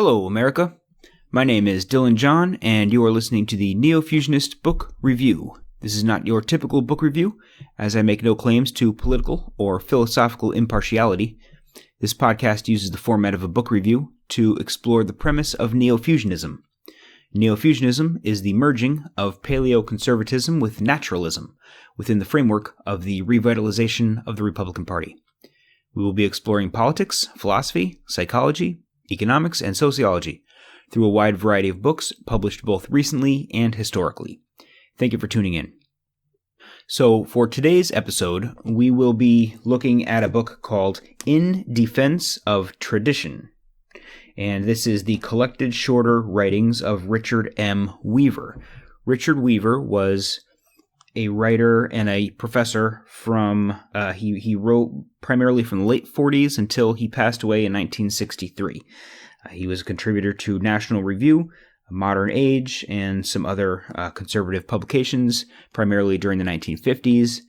Hello, America. My name is Dylan John, and you are listening to the Neo-Fusionist Book Review. This is not your typical book review, as I make no claims to political or philosophical impartiality. This podcast uses the format of a book review to explore the premise of Neo-Fusionism. Neo-Fusionism is the merging of paleoconservatism with naturalism within the framework of the revitalization of the Republican Party. We will be exploring politics, philosophy, psychology, economics, and sociology through a wide variety of books published both recently and historically. Thank you for tuning in. So for today's episode, we will be looking at a book called In Defense of Tradition. And this is the collected shorter writings of Richard M. Weaver. Richard Weaver was a writer and a professor from, he wrote primarily from the late 40s until he passed away in 1963. He was a contributor to National Review, Modern Age, and some other conservative publications, primarily during the 1950s.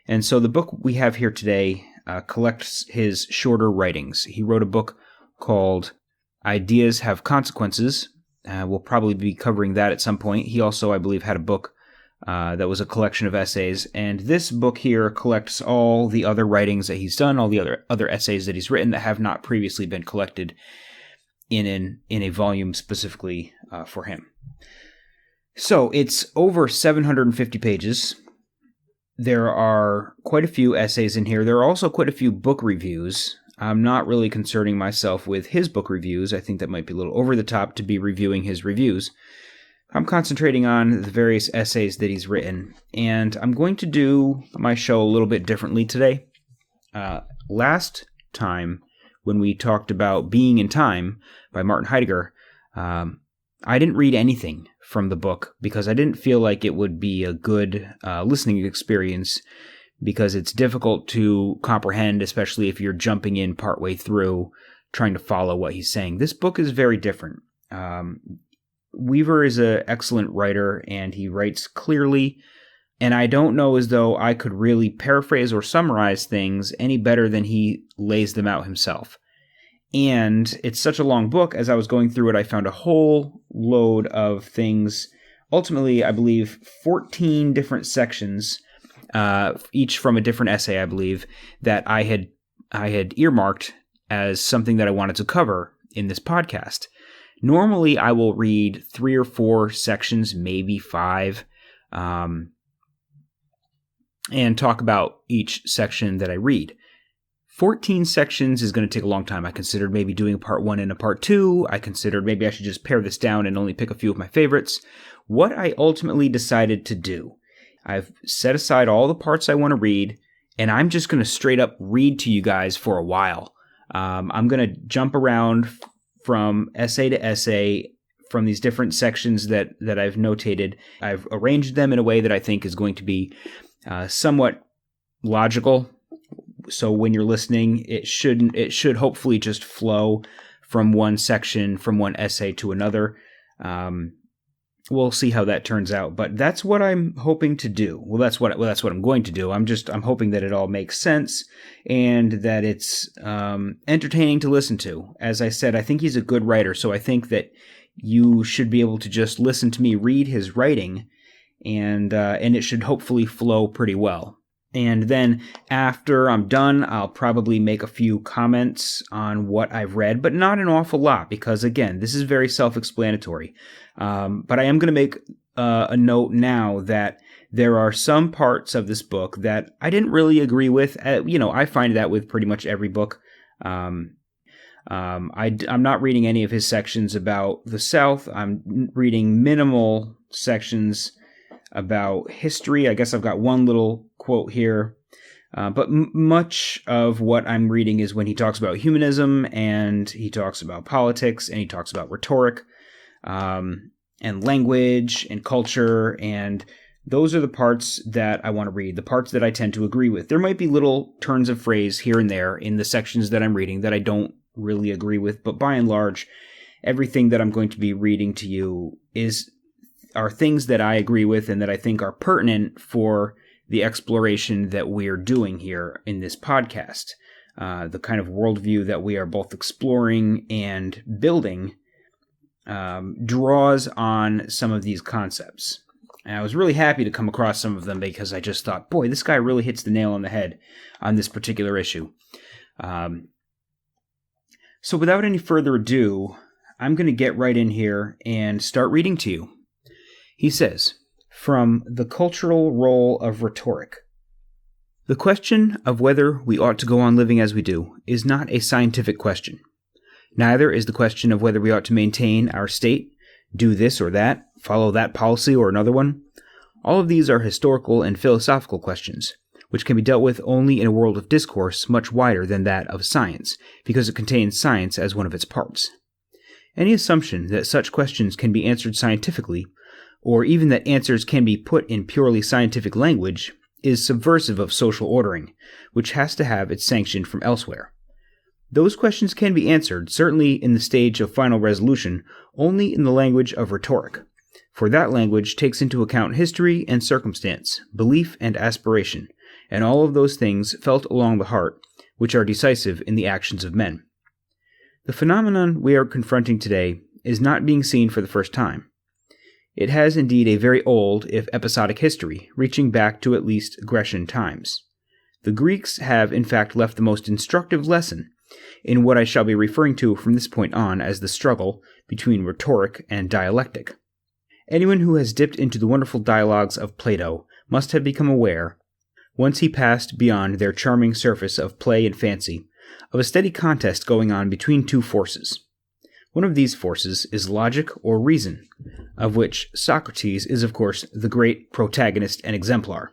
And so the book we have here today collects his shorter writings. He wrote a book called Ideas Have Consequences. We'll probably be covering that at some point. He also, I believe, had a book that was a collection of essays, and this book here collects all the other writings that he's done, all the other essays that he's written that have not previously been collected in a volume specifically for him. So it's over 750 pages. There are quite a few essays in here. There are also quite a few book reviews. I'm not really concerning myself with his book reviews. I think that might be a little over the top to be reviewing his reviews. I'm concentrating on the various essays that he's written, and I'm going to do my show a little bit differently today. Last time, when we talked about Being in Time by Martin Heidegger, I didn't read anything from the book because I didn't feel like it would be a good listening experience because it's difficult to comprehend, especially if you're jumping in partway through trying to follow what he's saying. This book is very different. Weaver is an excellent writer, and he writes clearly, and I don't know as though I could really paraphrase or summarize things any better than he lays them out himself. And it's such a long book, as I was going through it, I found a whole load of things, ultimately, I believe, 14 different sections, each from a different essay, I believe, that I had earmarked as something that I wanted to cover in this podcast. Normally, I will read 3 or 4 sections, maybe 5, and talk about each section that I read. 14 sections is going to take a long time. I considered maybe doing a part 1 and a part 2. I considered maybe I should just pare this down and only pick a few of my favorites. What I ultimately decided to do, I've set aside all the parts I want to read, and I'm just going to straight up read to you guys for a while. I'm going to jump around from essay to essay from these different sections that I've notated. I've arranged them in a way that I think is going to be somewhat logical. So when you're listening, it should hopefully just flow from one section, from one essay to another. We'll see how that turns out, but that's what I'm hoping to do. Well, that's what I'm going to do. I'm hoping that it all makes sense and that it's entertaining to listen to. As I said, I think he's a good writer, so I think that you should be able to just listen to me read his writing, and it should hopefully flow pretty well. And then after I'm done, I'll probably make a few comments on what I've read, but not an awful lot because, again, this is very self-explanatory. But I am going to make a note now that there are some parts of this book that I didn't really agree with. I find that with pretty much every book. I'm not reading any of his sections about the South. I'm reading minimal sections about history. I guess I've got one little quote here, but much of what I'm reading is when he talks about humanism, and he talks about politics, and he talks about rhetoric, and language, and culture, and those are the parts that I want to read, the parts that I tend to agree with. There might be little turns of phrase here and there in the sections that I'm reading that I don't really agree with, but by and large, everything that I'm going to be reading to you are things that I agree with and that I think are pertinent for the exploration that we're doing here in this podcast. The kind of worldview that we are both exploring and building draws on some of these concepts. And I was really happy to come across some of them because I just thought, boy, this guy really hits the nail on the head on this particular issue. So without any further ado, I'm going to get right in here and start reading to you. He says, from The Cultural Role of Rhetoric. The question of whether we ought to go on living as we do is not a scientific question. Neither is the question of whether we ought to maintain our state, do this or that, follow that policy or another one. All of these are historical and philosophical questions, which can be dealt with only in a world of discourse much wider than that of science, because it contains science as one of its parts. Any assumption that such questions can be answered scientifically, or even that answers can be put in purely scientific language, is subversive of social ordering, which has to have its sanction from elsewhere. Those questions can be answered, certainly in the stage of final resolution, only in the language of rhetoric, for that language takes into account history and circumstance, belief and aspiration, and all of those things felt along the heart, which are decisive in the actions of men. The phenomenon we are confronting today is not being seen for the first time. It has indeed a very old, if episodic history, reaching back to at least Grecian times. The Greeks have in fact left the most instructive lesson in what I shall be referring to from this point on as the struggle between rhetoric and dialectic. Anyone who has dipped into the wonderful dialogues of Plato must have become aware, once he passed beyond their charming surface of play and fancy, of a steady contest going on between two forces. One of these forces is logic or reason, of which Socrates is of course the great protagonist and exemplar.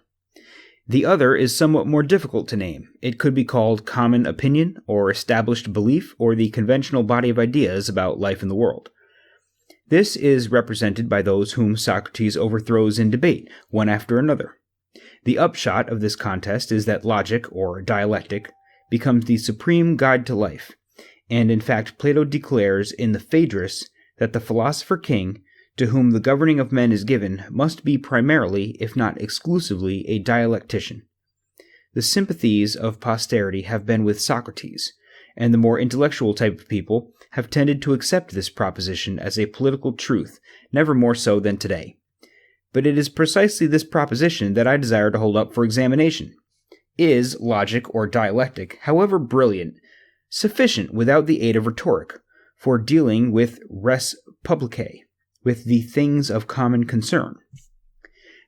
The other is somewhat more difficult to name. It could be called common opinion, or established belief, or the conventional body of ideas about life in the world. This is represented by those whom Socrates overthrows in debate, one after another. The upshot of this contest is that logic, or dialectic, becomes the supreme guide to life, and in fact Plato declares in the Phaedrus that the philosopher king, to whom the governing of men is given, must be primarily, if not exclusively, a dialectician. The sympathies of posterity have been with Socrates, and the more intellectual type of people have tended to accept this proposition as a political truth, never more so than today. But it is precisely this proposition that I desire to hold up for examination. Is logic or dialectic, however brilliant, sufficient without the aid of rhetoric for dealing with res publicae, with the things of common concern?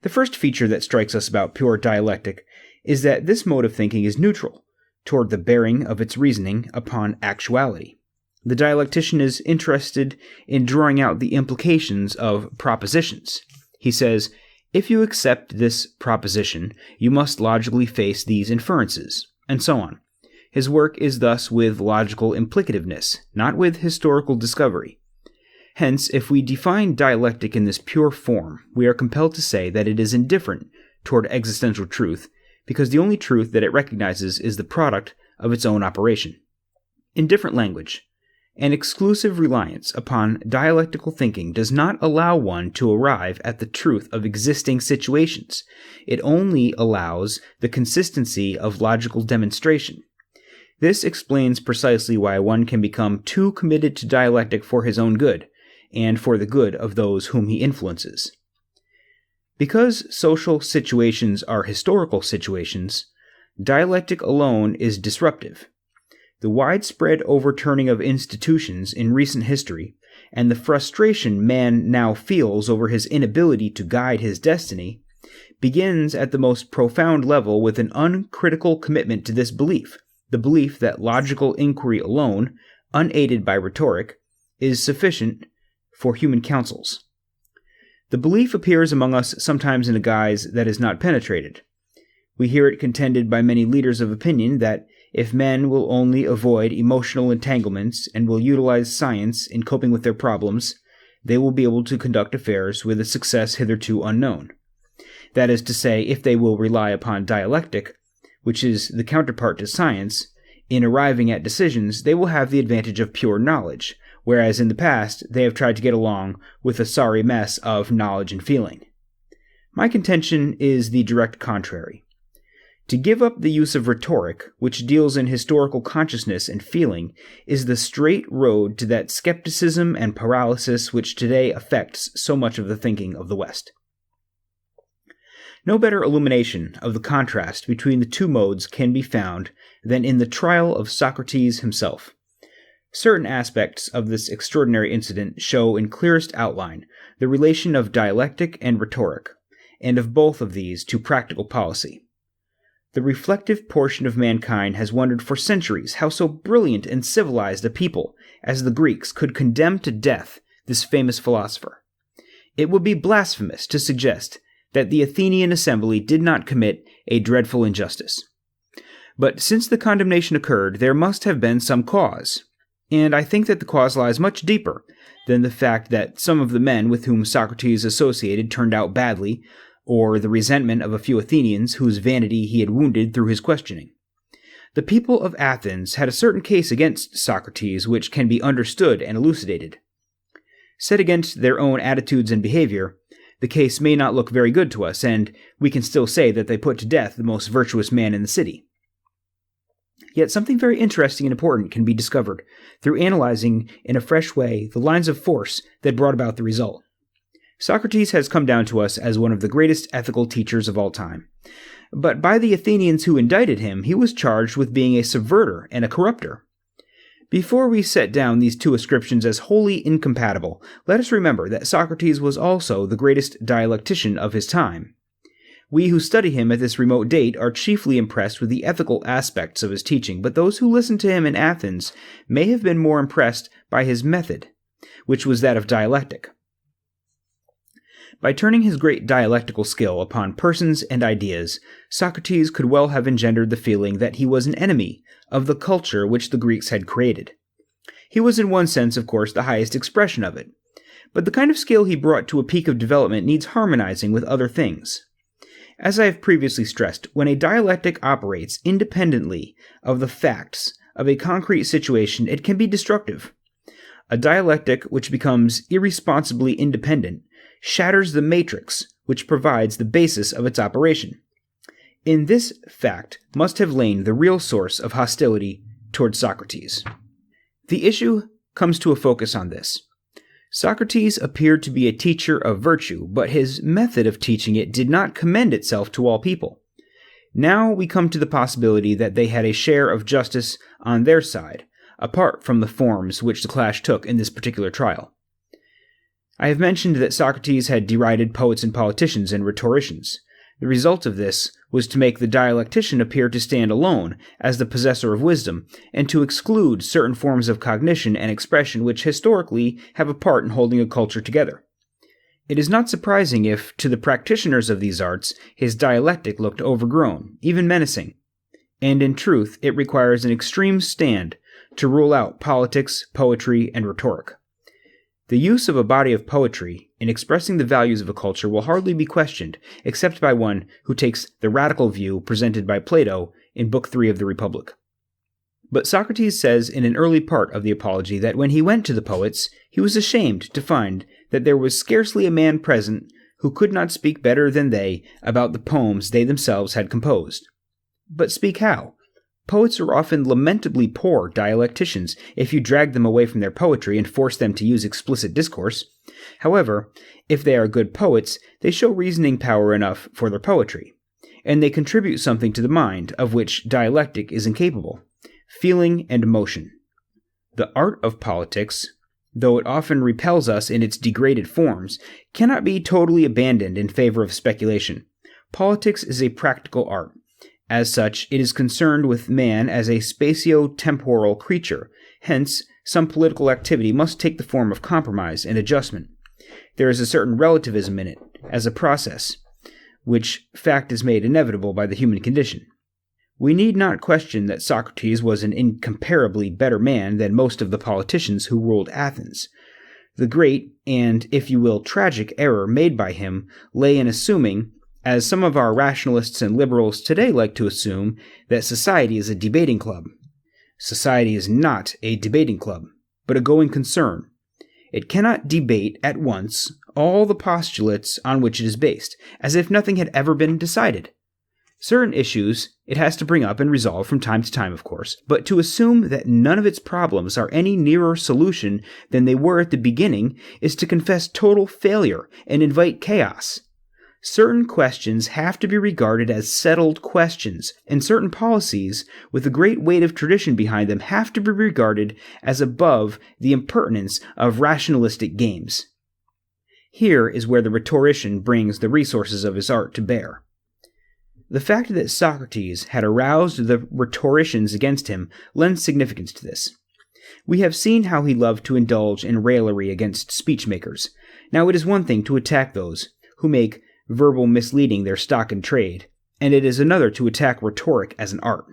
The first feature that strikes us about pure dialectic is that this mode of thinking is neutral toward the bearing of its reasoning upon actuality. The dialectician is interested in drawing out the implications of propositions. He says, if you accept this proposition, you must logically face these inferences, and so on. His work is thus with logical implicativeness, not with historical discovery. Hence, if we define dialectic in this pure form, we are compelled to say that it is indifferent toward existential truth, because the only truth that it recognizes is the product of its own operation. In different language, an exclusive reliance upon dialectical thinking does not allow one to arrive at the truth of existing situations. It only allows the consistency of logical demonstration. This explains precisely why one can become too committed to dialectic for his own good, and for the good of those whom he influences. Because social situations are historical situations, dialectic alone is disruptive. The widespread overturning of institutions in recent history, and the frustration man now feels over his inability to guide his destiny, begins at the most profound level with an uncritical commitment to this belief, the belief that logical inquiry alone, unaided by rhetoric, is sufficient for human counsels. The belief appears among us sometimes in a guise that is not penetrated. We hear it contended by many leaders of opinion that if men will only avoid emotional entanglements and will utilize science in coping with their problems, they will be able to conduct affairs with a success hitherto unknown. That is to say, if they will rely upon dialectic, which is the counterpart to science, in arriving at decisions, they will have the advantage of pure knowledge, whereas in the past they have tried to get along with a sorry mess of knowledge and feeling. My contention is the direct contrary. To give up the use of rhetoric, which deals in historical consciousness and feeling, is the straight road to that skepticism and paralysis which today affects so much of the thinking of the West. No better illumination of the contrast between the two modes can be found than in the trial of Socrates himself. Certain aspects of this extraordinary incident show in clearest outline the relation of dialectic and rhetoric, and of both of these to practical policy. The reflective portion of mankind has wondered for centuries how so brilliant and civilized a people as the Greeks could condemn to death this famous philosopher. It would be blasphemous to suggest that the Athenian assembly did not commit a dreadful injustice. But since the condemnation occurred, there must have been some cause, and I think that the cause lies much deeper than the fact that some of the men with whom Socrates associated turned out badly, or the resentment of a few Athenians whose vanity he had wounded through his questioning. The people of Athens had a certain case against Socrates which can be understood and elucidated. Set against their own attitudes and behavior, the case may not look very good to us, and we can still say that they put to death the most virtuous man in the city. Yet something very interesting and important can be discovered through analyzing in a fresh way the lines of force that brought about the result. Socrates has come down to us as one of the greatest ethical teachers of all time. But by the Athenians who indicted him, he was charged with being a subverter and a corrupter. Before we set down these two ascriptions as wholly incompatible, let us remember that Socrates was also the greatest dialectician of his time. We who study him at this remote date are chiefly impressed with the ethical aspects of his teaching, but those who listened to him in Athens may have been more impressed by his method, which was that of dialectic. By turning his great dialectical skill upon persons and ideas, Socrates could well have engendered the feeling that he was an enemy of the culture which the Greeks had created. He was in one sense, of course, the highest expression of it, but the kind of skill he brought to a peak of development needs harmonizing with other things. As I have previously stressed, when a dialectic operates independently of the facts of a concrete situation, it can be destructive. A dialectic which becomes irresponsibly independent shatters the matrix which provides the basis of its operation. In this fact must have lain the real source of hostility toward Socrates. The issue comes to a focus on this. Socrates appeared to be a teacher of virtue, but his method of teaching it did not commend itself to all people. Now we come to the possibility that they had a share of justice on their side, apart from the forms which the clash took in this particular trial. I have mentioned that Socrates had derided poets and politicians and rhetoricians. The result of this was to make the dialectician appear to stand alone as the possessor of wisdom, and to exclude certain forms of cognition and expression which historically have a part in holding a culture together. It is not surprising if, to the practitioners of these arts, his dialectic looked overgrown, even menacing. And in truth, it requires an extreme stand to rule out politics, poetry, and rhetoric. The use of a body of poetry in expressing the values of a culture will hardly be questioned, except by one who takes the radical view presented by Plato in Book 3 of the Republic. But Socrates says in an early part of the Apology that when he went to the poets, he was ashamed to find that there was scarcely a man present who could not speak better than they about the poems they themselves had composed. But speak how? Poets are often lamentably poor dialecticians if you drag them away from their poetry and force them to use explicit discourse. However, if they are good poets, they show reasoning power enough for their poetry, and they contribute something to the mind of which dialectic is incapable: feeling and emotion. The art of politics, though it often repels us in its degraded forms, cannot be totally abandoned in favor of speculation. Politics is a practical art. As such, it is concerned with man as a spatio-temporal creature. Hence, some political activity must take the form of compromise and adjustment. There is a certain relativism in it, as a process, which fact is made inevitable by the human condition. We need not question that Socrates was an incomparably better man than most of the politicians who ruled Athens. The great, and, if you will, tragic error made by him lay in assuming, as some of our rationalists and liberals today like to assume, that society is a debating club. Society is not a debating club, but a going concern. It cannot debate at once all the postulates on which it is based, as if nothing had ever been decided. Certain issues it has to bring up and resolve from time to time, of course, but to assume that none of its problems are any nearer solution than they were at the beginning is to confess total failure and invite chaos. Certain questions have to be regarded as settled questions, and certain policies, with a great weight of tradition behind them, have to be regarded as above the impertinence of rationalistic games. Here is where the rhetorician brings the resources of his art to bear. The fact that Socrates had aroused the rhetoricians against him lends significance to this. We have seen how he loved to indulge in raillery against speechmakers. Now it is one thing to attack those who make verbal misleading their stock in trade, and it is another to attack rhetoric as an art.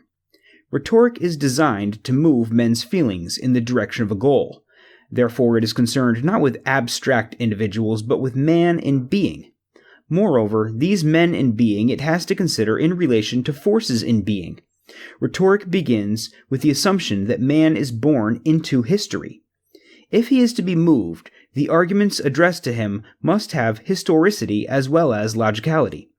Rhetoric is designed to move men's feelings in the direction of a goal. Therefore, it is concerned not with abstract individuals, but with man in being. Moreover, these men in being it has to consider in relation to forces in being. Rhetoric begins with the assumption that man is born into history. If he is to be moved, the arguments addressed to him must have historicity as well as logicality.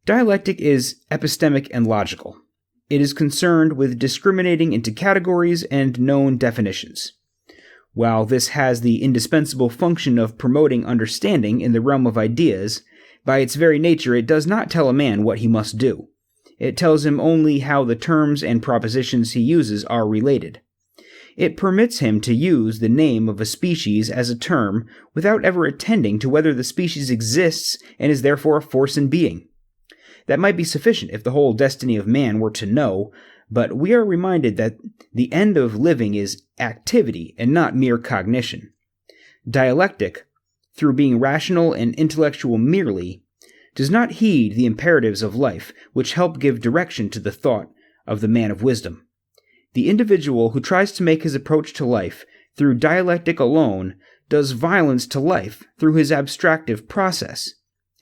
Dialectic is epistemic and logical. It is concerned with discriminating into categories and known definitions. While this has the indispensable function of promoting understanding in the realm of ideas, by its very nature it does not tell a man what he must do. It tells him only how the terms and propositions he uses are related. It permits him to use the name of a species as a term without ever attending to whether the species exists and is therefore a force in being. That might be sufficient if the whole destiny of man were to know, but we are reminded that the end of living is activity and not mere cognition. Dialectic, through being rational and intellectual merely, does not heed the imperatives of life which help give direction to the thought of the man of wisdom. The individual who tries to make his approach to life through dialectic alone does violence to life through his abstractive process.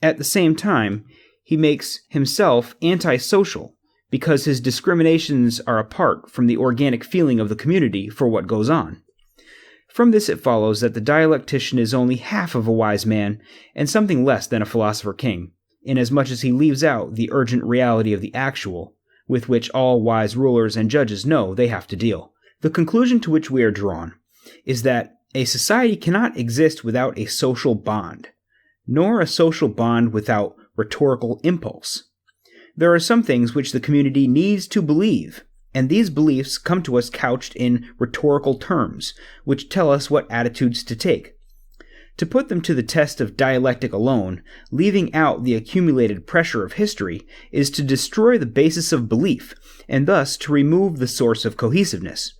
At the same time, he makes himself antisocial because his discriminations are apart from the organic feeling of the community for what goes on. From this it follows that the dialectician is only half of a wise man and something less than a philosopher king, inasmuch as he leaves out the urgent reality of the actual, with which all wise rulers and judges know they have to deal. The conclusion to which we are drawn is that a society cannot exist without a social bond, nor a social bond without rhetorical impulse. There are some things which the community needs to believe, and these beliefs come to us couched in rhetorical terms, which tell us what attitudes to take. To put them to the test of dialectic alone, leaving out the accumulated pressure of history, is to destroy the basis of belief, and thus to remove the source of cohesiveness.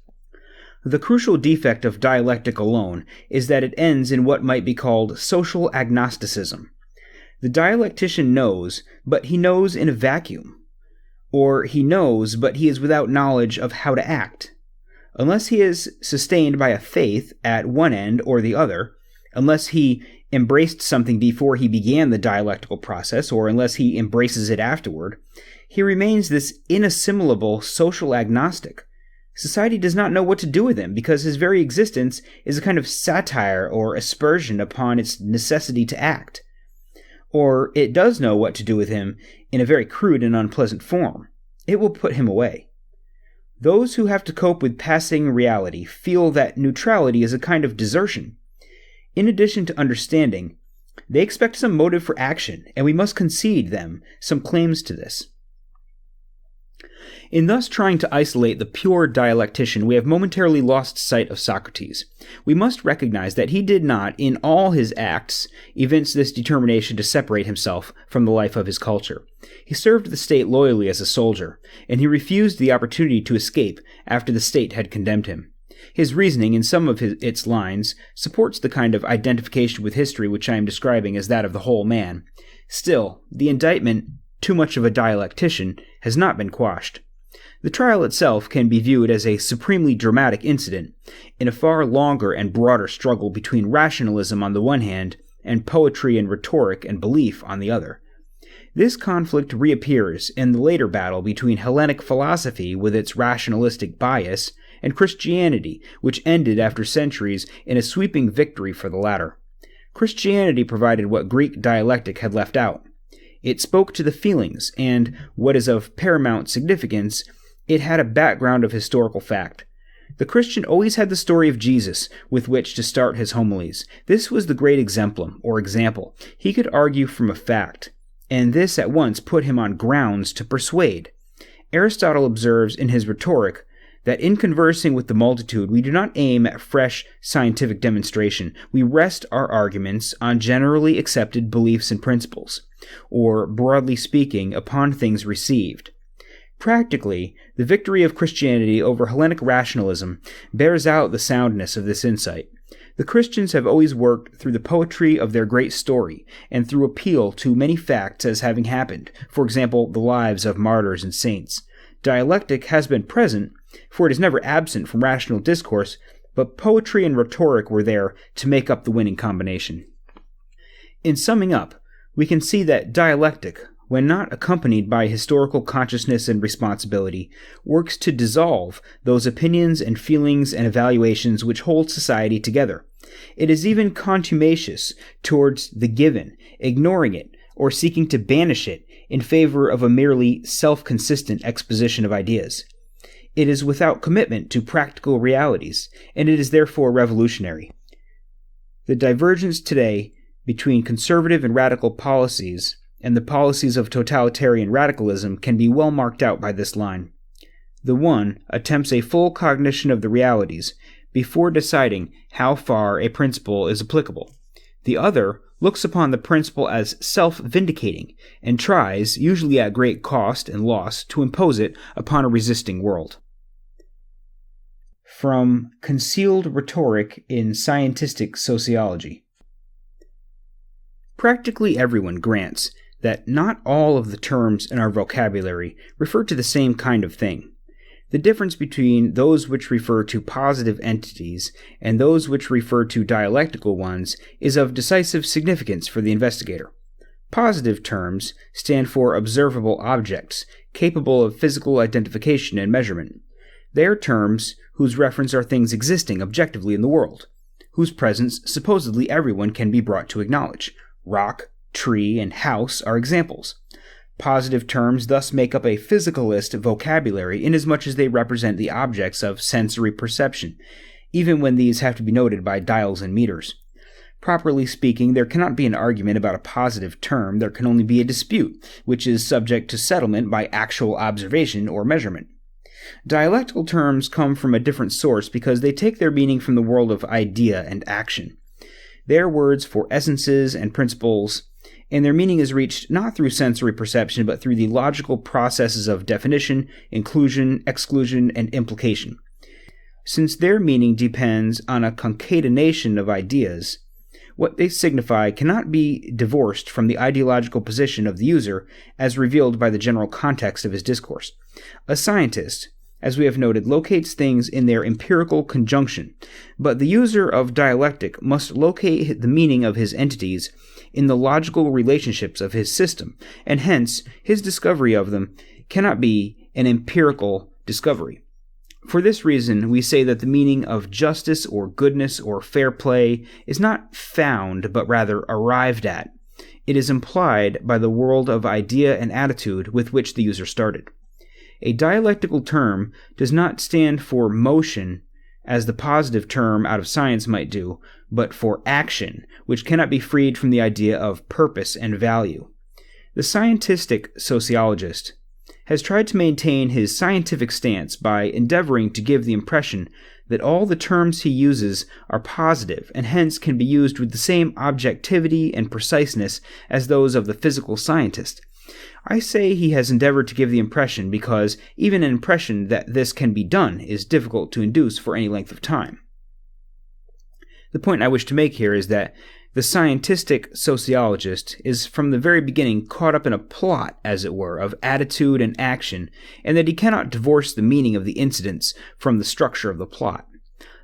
The crucial defect of dialectic alone is that it ends in what might be called social agnosticism. The dialectician knows, but he knows in a vacuum. Or he knows, but he is without knowledge of how to act. Unless he is sustained by a faith at one end or the other, unless he embraced something before he began the dialectical process, or unless he embraces it afterward, he remains this inassimilable social agnostic. Society does not know what to do with him, because his very existence is a kind of satire or aspersion upon its necessity to act. Or it does know what to do with him in a very crude and unpleasant form. It will put him away. Those who have to cope with passing reality feel that neutrality is a kind of desertion. In addition to understanding, they expect some motive for action, and we must concede them some claims to this. In thus trying to isolate the pure dialectician, we have momentarily lost sight of Socrates. We must recognize that he did not, in all his acts, evince this determination to separate himself from the life of his culture. He served the state loyally as a soldier, and he refused the opportunity to escape after the state had condemned him. His reasoning, in some of its lines, supports the kind of identification with history which I am describing as that of the whole man. Still, the indictment, too much of a dialectician, has not been quashed. The trial itself can be viewed as a supremely dramatic incident in a far longer and broader struggle between rationalism on the one hand and poetry and rhetoric and belief on the other. This conflict reappears in the later battle between Hellenic philosophy with its rationalistic bias and Christianity, which ended after centuries in a sweeping victory for the latter. Christianity provided what Greek dialectic had left out. It spoke to the feelings, and, what is of paramount significance, it had a background of historical fact. The Christian always had the story of Jesus with which to start his homilies. This was the great exemplum, or example. He could argue from a fact, and this at once put him on grounds to persuade. Aristotle observes in his Rhetoric that in conversing with the multitude we do not aim at fresh scientific demonstration. We rest our arguments on generally accepted beliefs and principles, or, broadly speaking, upon things received. Practically, the victory of Christianity over Hellenic rationalism bears out the soundness of this insight. The Christians have always worked through the poetry of their great story, and through appeal to many facts as having happened, for example, the lives of martyrs and saints. Dialectic has been present, for it is never absent from rational discourse, but poetry and rhetoric were there to make up the winning combination. In summing up, we can see that dialectic, when not accompanied by historical consciousness and responsibility, works to dissolve those opinions and feelings and evaluations which hold society together. It is even contumacious towards the given, ignoring it, or seeking to banish it in favor of a merely self-consistent exposition of ideas. It is without commitment to practical realities, and it is therefore revolutionary. The divergence today between conservative and radical policies and the policies of totalitarian radicalism can be well marked out by this line. The one attempts a full cognition of the realities before deciding how far a principle is applicable. The other looks upon the principle as self-vindicating and tries, usually at great cost and loss, to impose it upon a resisting world. From Concealed Rhetoric in Scientistic Sociology. Practically everyone grants that not all of the terms in our vocabulary refer to the same kind of thing. The difference between those which refer to positive entities and those which refer to dialectical ones is of decisive significance for the investigator. Positive terms stand for observable objects, capable of physical identification and measurement. They are terms whose reference are things existing objectively in the world, whose presence supposedly everyone can be brought to acknowledge. Rock, tree, and house are examples. Positive terms thus make up a physicalist vocabulary inasmuch as they represent the objects of sensory perception, even when these have to be noted by dials and meters. Properly speaking, there cannot be an argument about a positive term, there can only be a dispute, which is subject to settlement by actual observation or measurement. Dialectical terms come from a different source because they take their meaning from the world of idea and action. They are words for essences and principles, and their meaning is reached not through sensory perception, but through the logical processes of definition, inclusion, exclusion, and implication. Since their meaning depends on a concatenation of ideas, what they signify cannot be divorced from the ideological position of the user as revealed by the general context of his discourse. A scientist, as we have noted, locates things in their empirical conjunction, but the user of dialectic must locate the meaning of his entities in the logical relationships of his system, and hence his discovery of them cannot be an empirical discovery. For this reason, we say that the meaning of justice or goodness or fair play is not found, but rather arrived at. It is implied by the world of idea and attitude with which the user started. A dialectical term does not stand for motion, as the positive term out of science might do, but for action, which cannot be freed from the idea of purpose and value. The scientistic sociologist has tried to maintain his scientific stance by endeavoring to give the impression that all the terms he uses are positive and hence can be used with the same objectivity and preciseness as those of the physical scientist. I say he has endeavored to give the impression because even an impression that this can be done is difficult to induce for any length of time. The point I wish to make here is that the scientistic sociologist is from the very beginning caught up in a plot, as it were, of attitude and action, and that he cannot divorce the meaning of the incidents from the structure of the plot.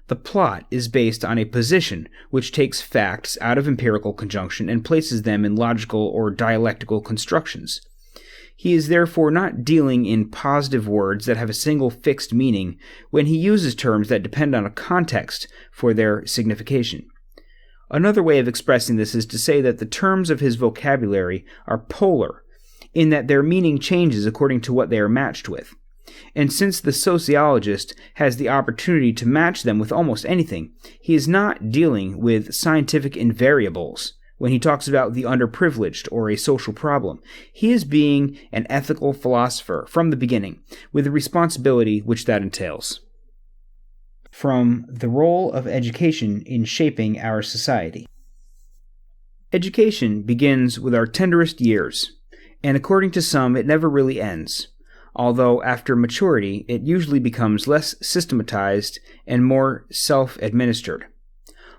The plot is based on a position which takes facts out of empirical conjunction and places them in logical or dialectical constructions. He is therefore not dealing in positive words that have a single fixed meaning when he uses terms that depend on a context for their signification. Another way of expressing this is to say that the terms of his vocabulary are polar in that their meaning changes according to what they are matched with. And since the sociologist has the opportunity to match them with almost anything, he is not dealing with scientific invariables when he talks about the underprivileged or a social problem. He is being an ethical philosopher from the beginning, with the responsibility which that entails. From the role of education in shaping our society. Education begins with our tenderest years, and according to some, it never really ends, although after maturity, it usually becomes less systematized and more self-administered.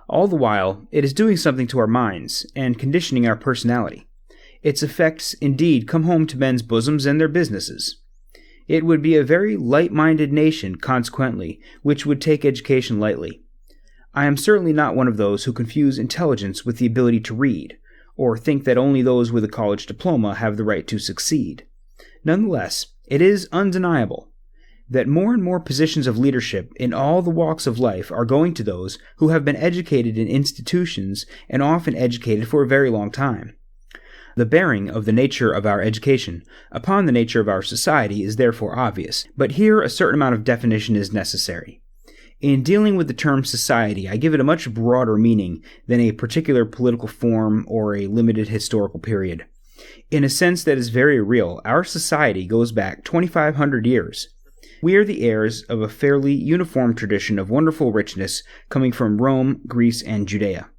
All the while, it is doing something to our minds and conditioning our personality. Its effects indeed come home to men's bosoms and their businesses. It would be a very light-minded nation, consequently, which would take education lightly. I am certainly not one of those who confuse intelligence with the ability to read, or think that only those with a college diploma have the right to succeed. Nonetheless, it is undeniable that more and more positions of leadership in all the walks of life are going to those who have been educated in institutions and often educated for a very long time. The bearing of the nature of our education upon the nature of our society is therefore obvious, but here a certain amount of definition is necessary. In dealing with the term society, I give it a much broader meaning than a particular political form or a limited historical period. In a sense that is very real, our society goes back 2,500 years. We are the heirs of a fairly uniform tradition of wonderful richness coming from Rome, Greece, and Judea.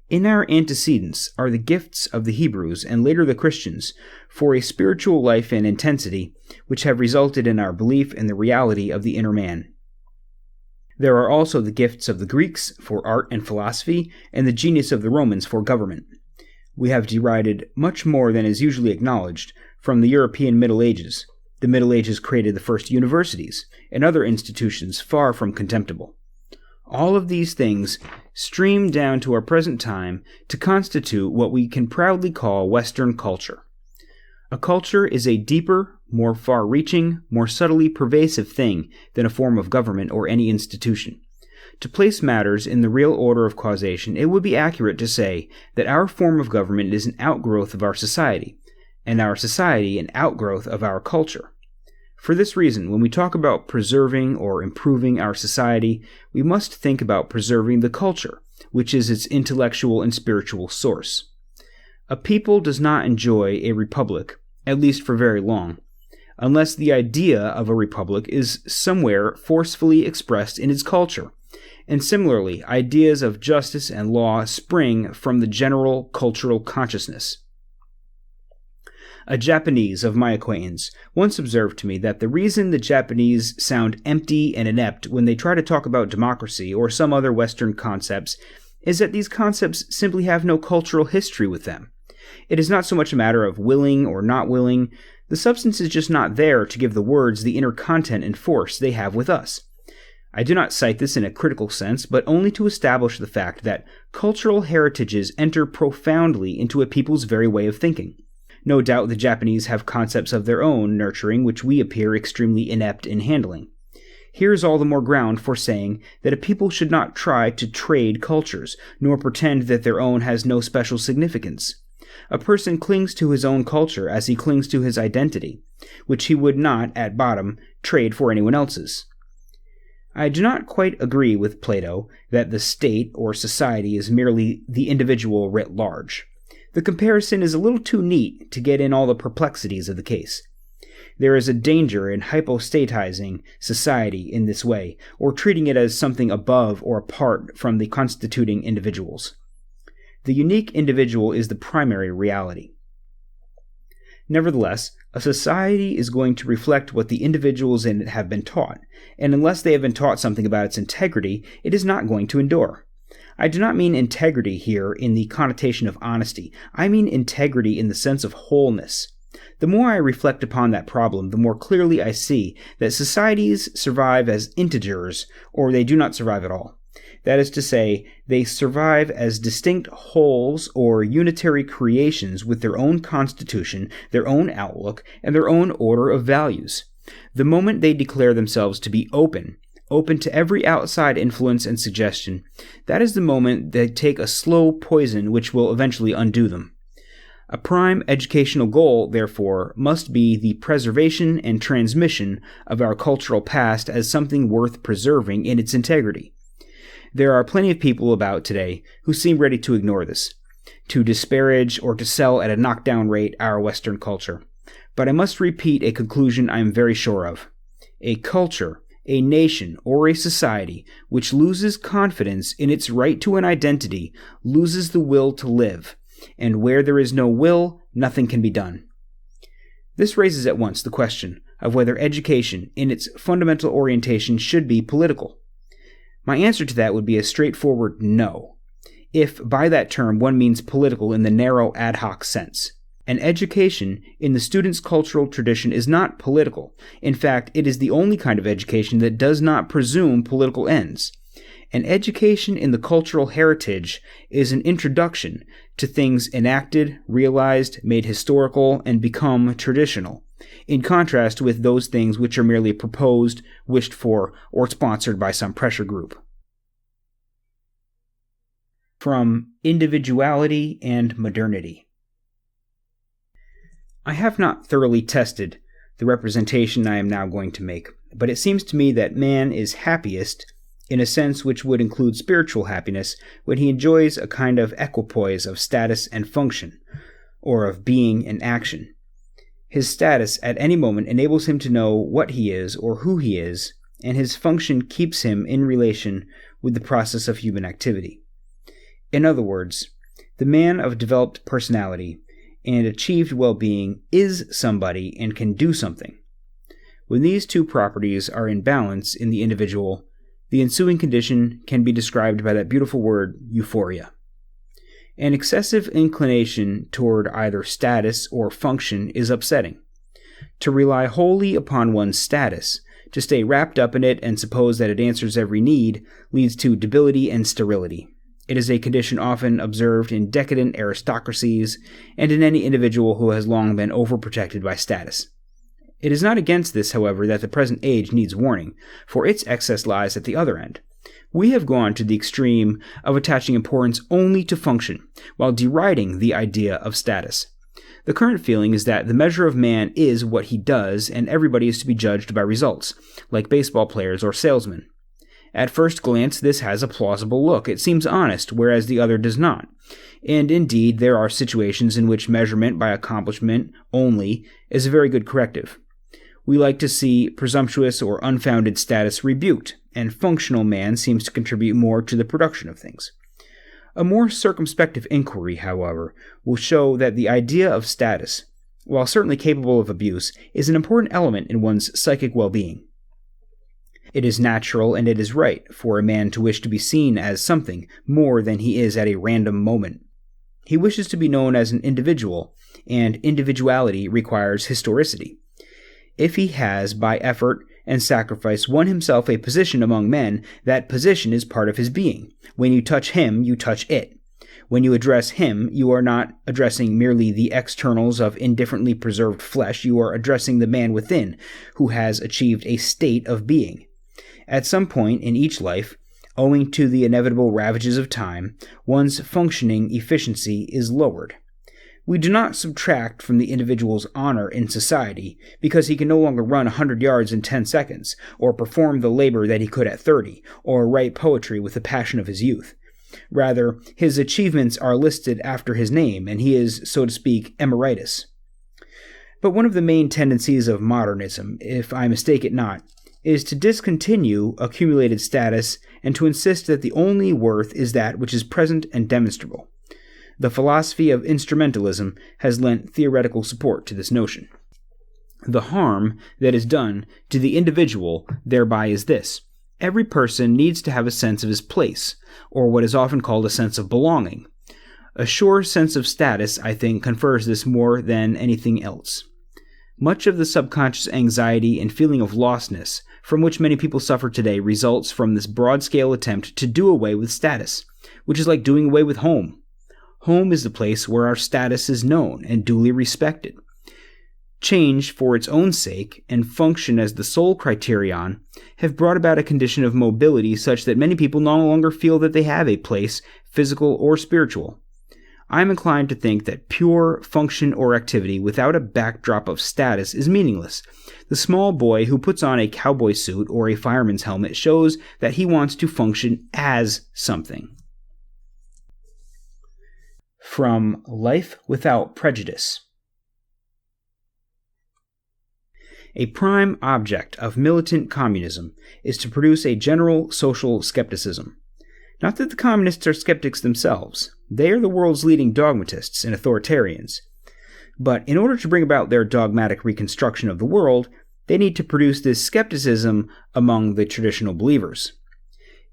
In our antecedents are the gifts of the Hebrews and later the Christians for a spiritual life and intensity which have resulted in our belief in the reality of the inner man. There are also the gifts of the Greeks for art and philosophy and the genius of the Romans for government. We have derided much more than is usually acknowledged from the European Middle Ages. The Middle Ages created the first universities and other institutions far from contemptible. All of these things stream down to our present time to constitute what we can proudly call Western culture. A culture is a deeper, more far-reaching, more subtly pervasive thing than a form of government or any institution. To place matters in the real order of causation, it would be accurate to say that our form of government is an outgrowth of our society, and our society an outgrowth of our culture. For this reason, when we talk about preserving or improving our society, we must think about preserving the culture, which is its intellectual and spiritual source. A people does not enjoy a republic, at least for very long, unless the idea of a republic is somewhere forcefully expressed in its culture. And similarly, ideas of justice and law spring from the general cultural consciousness. A Japanese of my acquaintance once observed to me that the reason the Japanese sound empty and inept when they try to talk about democracy or some other Western concepts is that these concepts simply have no cultural history with them. It is not so much a matter of willing or not willing. The substance is just not there to give the words the inner content and force they have with us. I do not cite this in a critical sense, but only to establish the fact that cultural heritages enter profoundly into a people's very way of thinking. No doubt the Japanese have concepts of their own nurturing which we appear extremely inept in handling. Here is all the more ground for saying that a people should not try to trade cultures, nor pretend that their own has no special significance. A person clings to his own culture as he clings to his identity, which he would not, at bottom, trade for anyone else's. I do not quite agree with Plato that the state or society is merely the individual writ large. The comparison is a little too neat to get in all the perplexities of the case. There is a danger in hypostatizing society in this way, or treating it as something above or apart from the constituting individuals. The unique individual is the primary reality. Nevertheless, a society is going to reflect what the individuals in it have been taught, and unless they have been taught something about its integrity, it is not going to endure. I do not mean integrity here in the connotation of honesty. I mean integrity in the sense of wholeness. The more I reflect upon that problem, the more clearly I see that societies survive as integers, or they do not survive at all. That is to say, they survive as distinct wholes or unitary creations with their own constitution, their own outlook, and their own order of values. The moment they declare themselves to be open to every outside influence and suggestion, that is the moment they take a slow poison which will eventually undo them. A prime educational goal, therefore, must be the preservation and transmission of our cultural past as something worth preserving in its integrity. There are plenty of people about today who seem ready to ignore this, to disparage or to sell at a knockdown rate our Western culture. But I must repeat a conclusion I am very sure of. A culture, a nation, or a society which loses confidence in its right to an identity loses the will to live, and where there is no will, nothing can be done. This raises at once the question of whether education, in its fundamental orientation, should be political. My answer to that would be a straightforward no, if by that term one means political in the narrow ad hoc sense. An education in the student's cultural tradition is not political. In fact, it is the only kind of education that does not presume political ends. An education in the cultural heritage is an introduction to things enacted, realized, made historical, and become traditional, in contrast with those things which are merely proposed, wished for, or sponsored by some pressure group. From Individuality and Modernity. I have not thoroughly tested the representation I am now going to make, but it seems to me that man is happiest, in a sense which would include spiritual happiness, when he enjoys a kind of equipoise of status and function, or of being and action. His status at any moment enables him to know what he is or who he is, and his function keeps him in relation with the process of human activity. In other words, the man of developed personality and achieved well-being is somebody and can do something. When these two properties are in balance in the individual, the ensuing condition can be described by that beautiful word, euphoria. An excessive inclination toward either status or function is upsetting. To rely wholly upon one's status, to stay wrapped up in it and suppose that it answers every need, leads to debility and sterility. It is a condition often observed in decadent aristocracies and in any individual who has long been overprotected by status. It is not against this, however, that the present age needs warning, for its excess lies at the other end. We have gone to the extreme of attaching importance only to function, while deriding the idea of status. The current feeling is that the measure of man is what he does, and everybody is to be judged by results, like baseball players or salesmen. At first glance, this has a plausible look. It seems honest, whereas the other does not. And indeed, there are situations in which measurement by accomplishment only is a very good corrective. We like to see presumptuous or unfounded status rebuked, and functional man seems to contribute more to the production of things. A more circumspective inquiry, however, will show that the idea of status, while certainly capable of abuse, is an important element in one's psychic well-being. It is natural and it is right for a man to wish to be seen as something more than he is at a random moment. He wishes to be known as an individual, and individuality requires historicity. If he has, by effort and sacrifice, won himself a position among men, that position is part of his being. When you touch him, you touch it. When you address him, you are not addressing merely the externals of indifferently preserved flesh, you are addressing the man within, who has achieved a state of being. At some point in each life, owing to the inevitable ravages of time, one's functioning efficiency is lowered. We do not subtract from the individual's honor in society because he can no longer run 100 yards in 10 seconds, or perform the labor that he could at 30, or write poetry with the passion of his youth. Rather, his achievements are listed after his name, and he is, so to speak, emeritus. But one of the main tendencies of modernism, if I mistake it not, is to discontinue accumulated status and to insist that the only worth is that which is present and demonstrable. The philosophy of instrumentalism has lent theoretical support to this notion. The harm that is done to the individual thereby is this: every person needs to have a sense of his place, or what is often called a sense of belonging. A sure sense of status, I think, confers this more than anything else. Much of the subconscious anxiety and feeling of lostness from which many people suffer today results from this broad-scale attempt to do away with status, which is like doing away with home. Home is the place where our status is known and duly respected. Change for its own sake and function as the sole criterion have brought about a condition of mobility such that many people no longer feel that they have a place, physical or spiritual. I'm inclined to think that pure function or activity without a backdrop of status is meaningless. The small boy who puts on a cowboy suit or a fireman's helmet shows that he wants to function as something. From Life Without Prejudice. A prime object of militant communism is to produce a general social skepticism. Not that the communists are skeptics themselves. They are the world's leading dogmatists and authoritarians. But in order to bring about their dogmatic reconstruction of the world, they need to produce this skepticism among the traditional believers.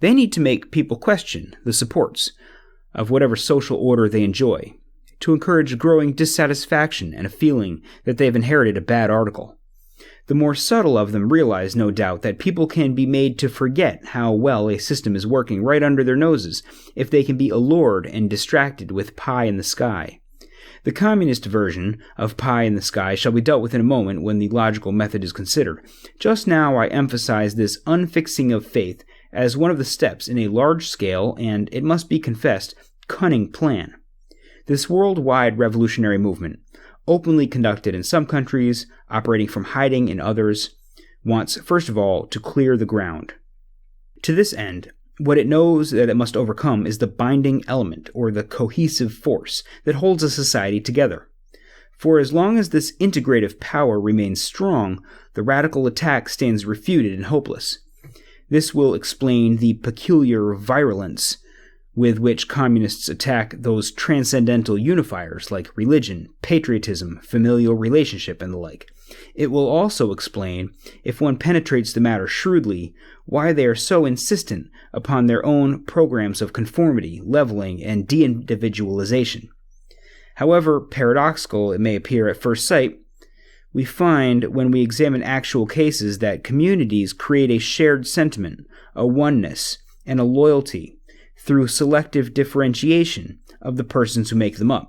They need to make people question the supports of whatever social order they enjoy, to encourage growing dissatisfaction and a feeling that they have inherited a bad article. The more subtle of them realize, no doubt, that people can be made to forget how well a system is working right under their noses if they can be allured and distracted with pie in the sky. The communist version of pie in the sky shall be dealt with in a moment when the logical method is considered. Just now I emphasize this unfixing of faith as one of the steps in a large-scale and, it must be confessed, cunning plan. This worldwide revolutionary movement, openly conducted in some countries, operating from hiding in others, wants, first of all, to clear the ground. To this end, what it knows that it must overcome is the binding element, or the cohesive force, that holds a society together. For as long as this integrative power remains strong, the radical attack stands refuted and hopeless. This will explain the peculiar virulence with which communists attack those transcendental unifiers like religion, patriotism, familial relationship, and the like. It will also explain, if one penetrates the matter shrewdly, why they are so insistent upon their own programs of conformity, leveling, and de-individualization. However paradoxical it may appear at first sight, we find when we examine actual cases that communities create a shared sentiment, a oneness, and a loyalty through selective differentiation of the persons who make them up.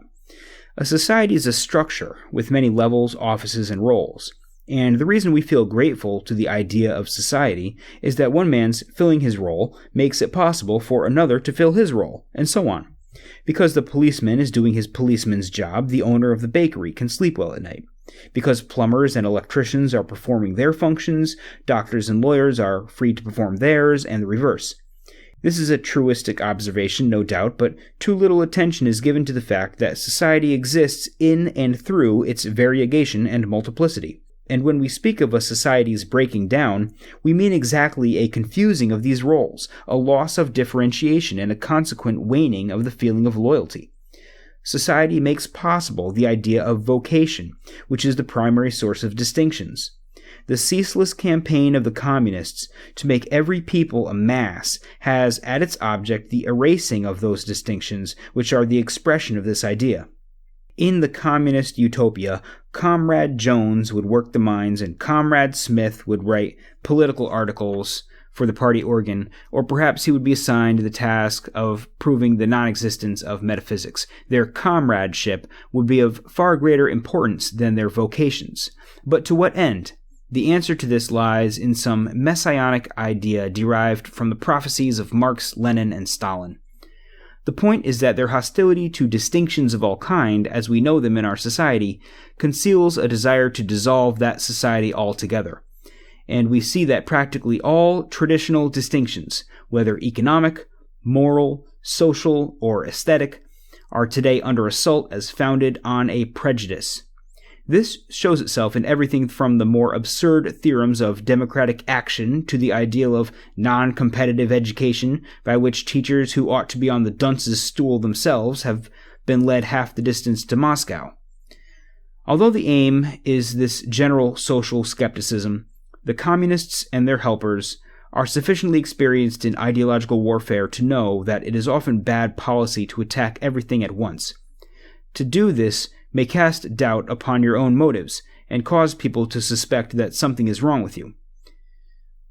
A society is a structure with many levels, offices, and roles, and the reason we feel grateful to the idea of society is that one man's filling his role makes it possible for another to fill his role, and so on. Because the policeman is doing his policeman's job, the owner of the bakery can sleep well at night. Because plumbers and electricians are performing their functions, doctors and lawyers are free to perform theirs, and the reverse. This is a truistic observation, no doubt, but too little attention is given to the fact that society exists in and through its variegation and multiplicity. And when we speak of a society's breaking down, we mean exactly a confusing of these roles, a loss of differentiation, and a consequent waning of the feeling of loyalty. Society makes possible the idea of vocation, which is the primary source of distinctions. The ceaseless campaign of the communists to make every people a mass has at its object the erasing of those distinctions which are the expression of this idea. In the communist utopia, Comrade Jones would work the mines and Comrade Smith would write political articles for the party organ, or perhaps he would be assigned the task of proving the non-existence of metaphysics. Their comradeship would be of far greater importance than their vocations. But to what end? The answer to this lies in some messianic idea derived from the prophecies of Marx, Lenin, and Stalin. The point is that their hostility to distinctions of all kind, as we know them in our society, conceals a desire to dissolve that society altogether. And we see that practically all traditional distinctions, whether economic, moral, social, or aesthetic, are today under assault as founded on a prejudice. This shows itself in everything from the more absurd theorems of democratic action to the ideal of non-competitive education, by which teachers who ought to be on the dunce's stool themselves have been led half the distance to Moscow. Although the aim is this general social skepticism, the communists and their helpers are sufficiently experienced in ideological warfare to know that it is often bad policy to attack everything at once. To do this may cast doubt upon your own motives and cause people to suspect that something is wrong with you.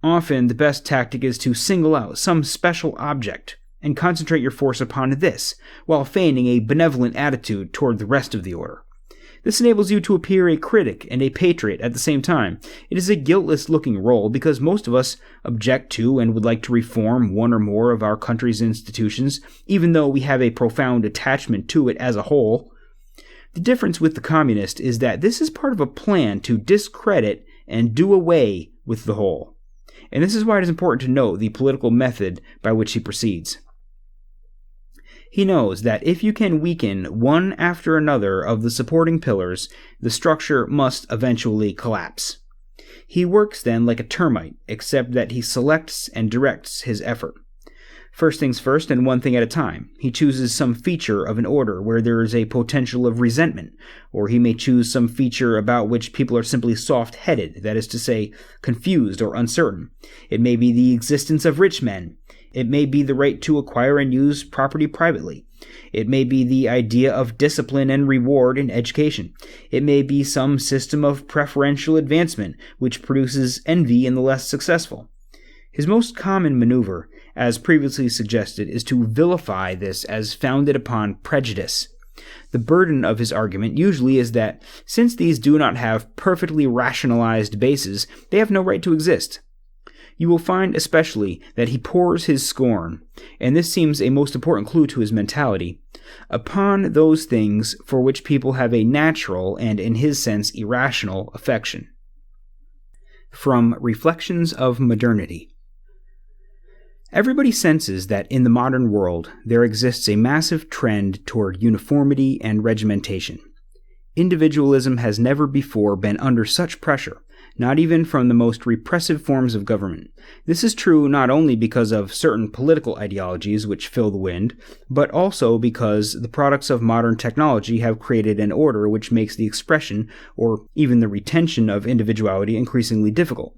Often, the best tactic is to single out some special object and concentrate your force upon this, while feigning a benevolent attitude toward the rest of the order. This enables you to appear a critic and a patriot at the same time. It is a guiltless-looking role because most of us object to and would like to reform one or more of our country's institutions, even though we have a profound attachment to it as a whole. The difference with the communist is that this is part of a plan to discredit and do away with the whole. And this is why it is important to know the political method by which he proceeds. He knows that if you can weaken one after another of the supporting pillars, the structure must eventually collapse. He works then like a termite, except that he selects and directs his effort. First things first, and one thing at a time. He chooses some feature of an order where there is a potential of resentment, or he may choose some feature about which people are simply soft-headed, that is to say, confused or uncertain. It may be the existence of rich men. It may be the right to acquire and use property privately. It may be the idea of discipline and reward in education. It may be some system of preferential advancement which produces envy in the less successful. His most common maneuver, as previously suggested, is to vilify this as founded upon prejudice. The burden of his argument usually is that, since these do not have perfectly rationalized bases, they have no right to exist. You will find especially that he pours his scorn, and this seems a most important clue to his mentality, upon those things for which people have a natural and, in his sense, irrational affection. From Reflections of Modernity. Everybody senses that in the modern world there exists a massive trend toward uniformity and regimentation. Individualism has never before been under such pressure, not even from the most repressive forms of government. This is true not only because of certain political ideologies which fill the wind, but also because the products of modern technology have created an order which makes the expression, or even the retention of individuality increasingly difficult.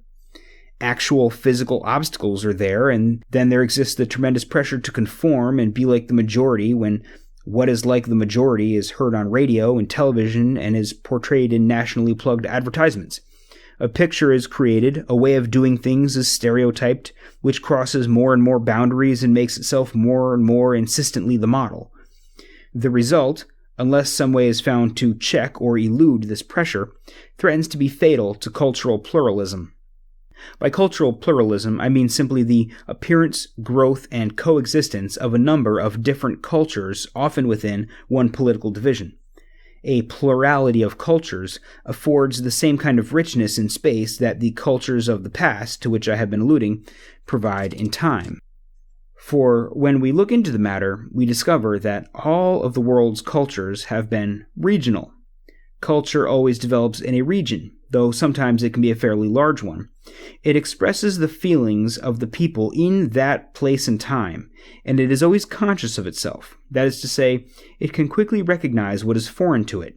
Actual physical obstacles are there, and then there exists the tremendous pressure to conform and be like the majority when what is like the majority is heard on radio and television and is portrayed in nationally plugged advertisements. A picture is created, a way of doing things is stereotyped, which crosses more and more boundaries and makes itself more and more insistently the model. The result, unless some way is found to check or elude this pressure, threatens to be fatal to cultural pluralism. By cultural pluralism, I mean simply the appearance, growth, and coexistence of a number of different cultures, often within one political division. A plurality of cultures affords the same kind of richness in space that the cultures of the past, to which I have been alluding, provide in time. For when we look into the matter, we discover that all of the world's cultures have been regional. Culture always develops in a region, though sometimes it can be a fairly large one. It expresses the feelings of the people in that place and time, and it is always conscious of itself. That is to say, it can quickly recognize what is foreign to it.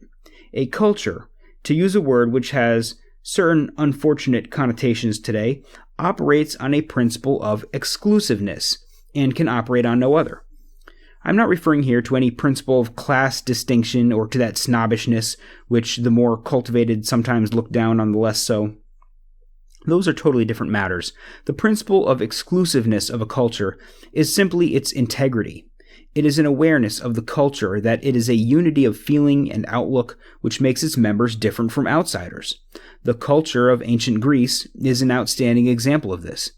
A culture, to use a word which has certain unfortunate connotations today, operates on a principle of exclusiveness, and can operate on no other. I'm not referring here to any principle of class distinction or to that snobbishness which the more cultivated sometimes look down on the less so. Those are totally different matters. The principle of exclusiveness of a culture is simply its integrity. It is an awareness of the culture that it is a unity of feeling and outlook which makes its members different from outsiders. The culture of ancient Greece is an outstanding example of this.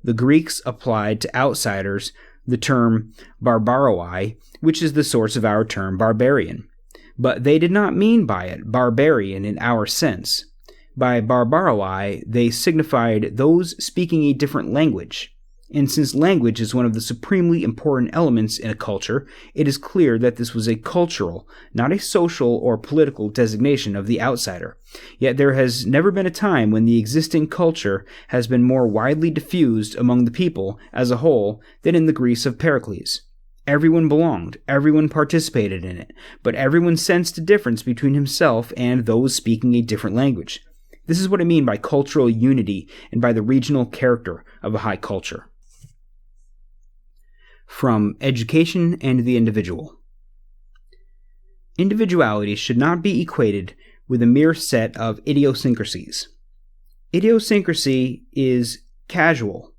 The Greeks applied to outsiders the term barbaroi, which is the source of our term barbarian. But they did not mean by it barbarian in our sense. By barbaroi, they signified those speaking a different language. And since language is one of the supremely important elements in a culture, it is clear that this was a cultural, not a social or political designation of the outsider. Yet there has never been a time when the existing culture has been more widely diffused among the people as a whole than in the Greece of Pericles. Everyone belonged, everyone participated in it, but everyone sensed a difference between himself and those speaking a different language. This is what I mean by cultural unity and by the regional character of a high culture. From Education and the Individual. Individuality should not be equated with a mere set of idiosyncrasies. Idiosyncrasy is casual,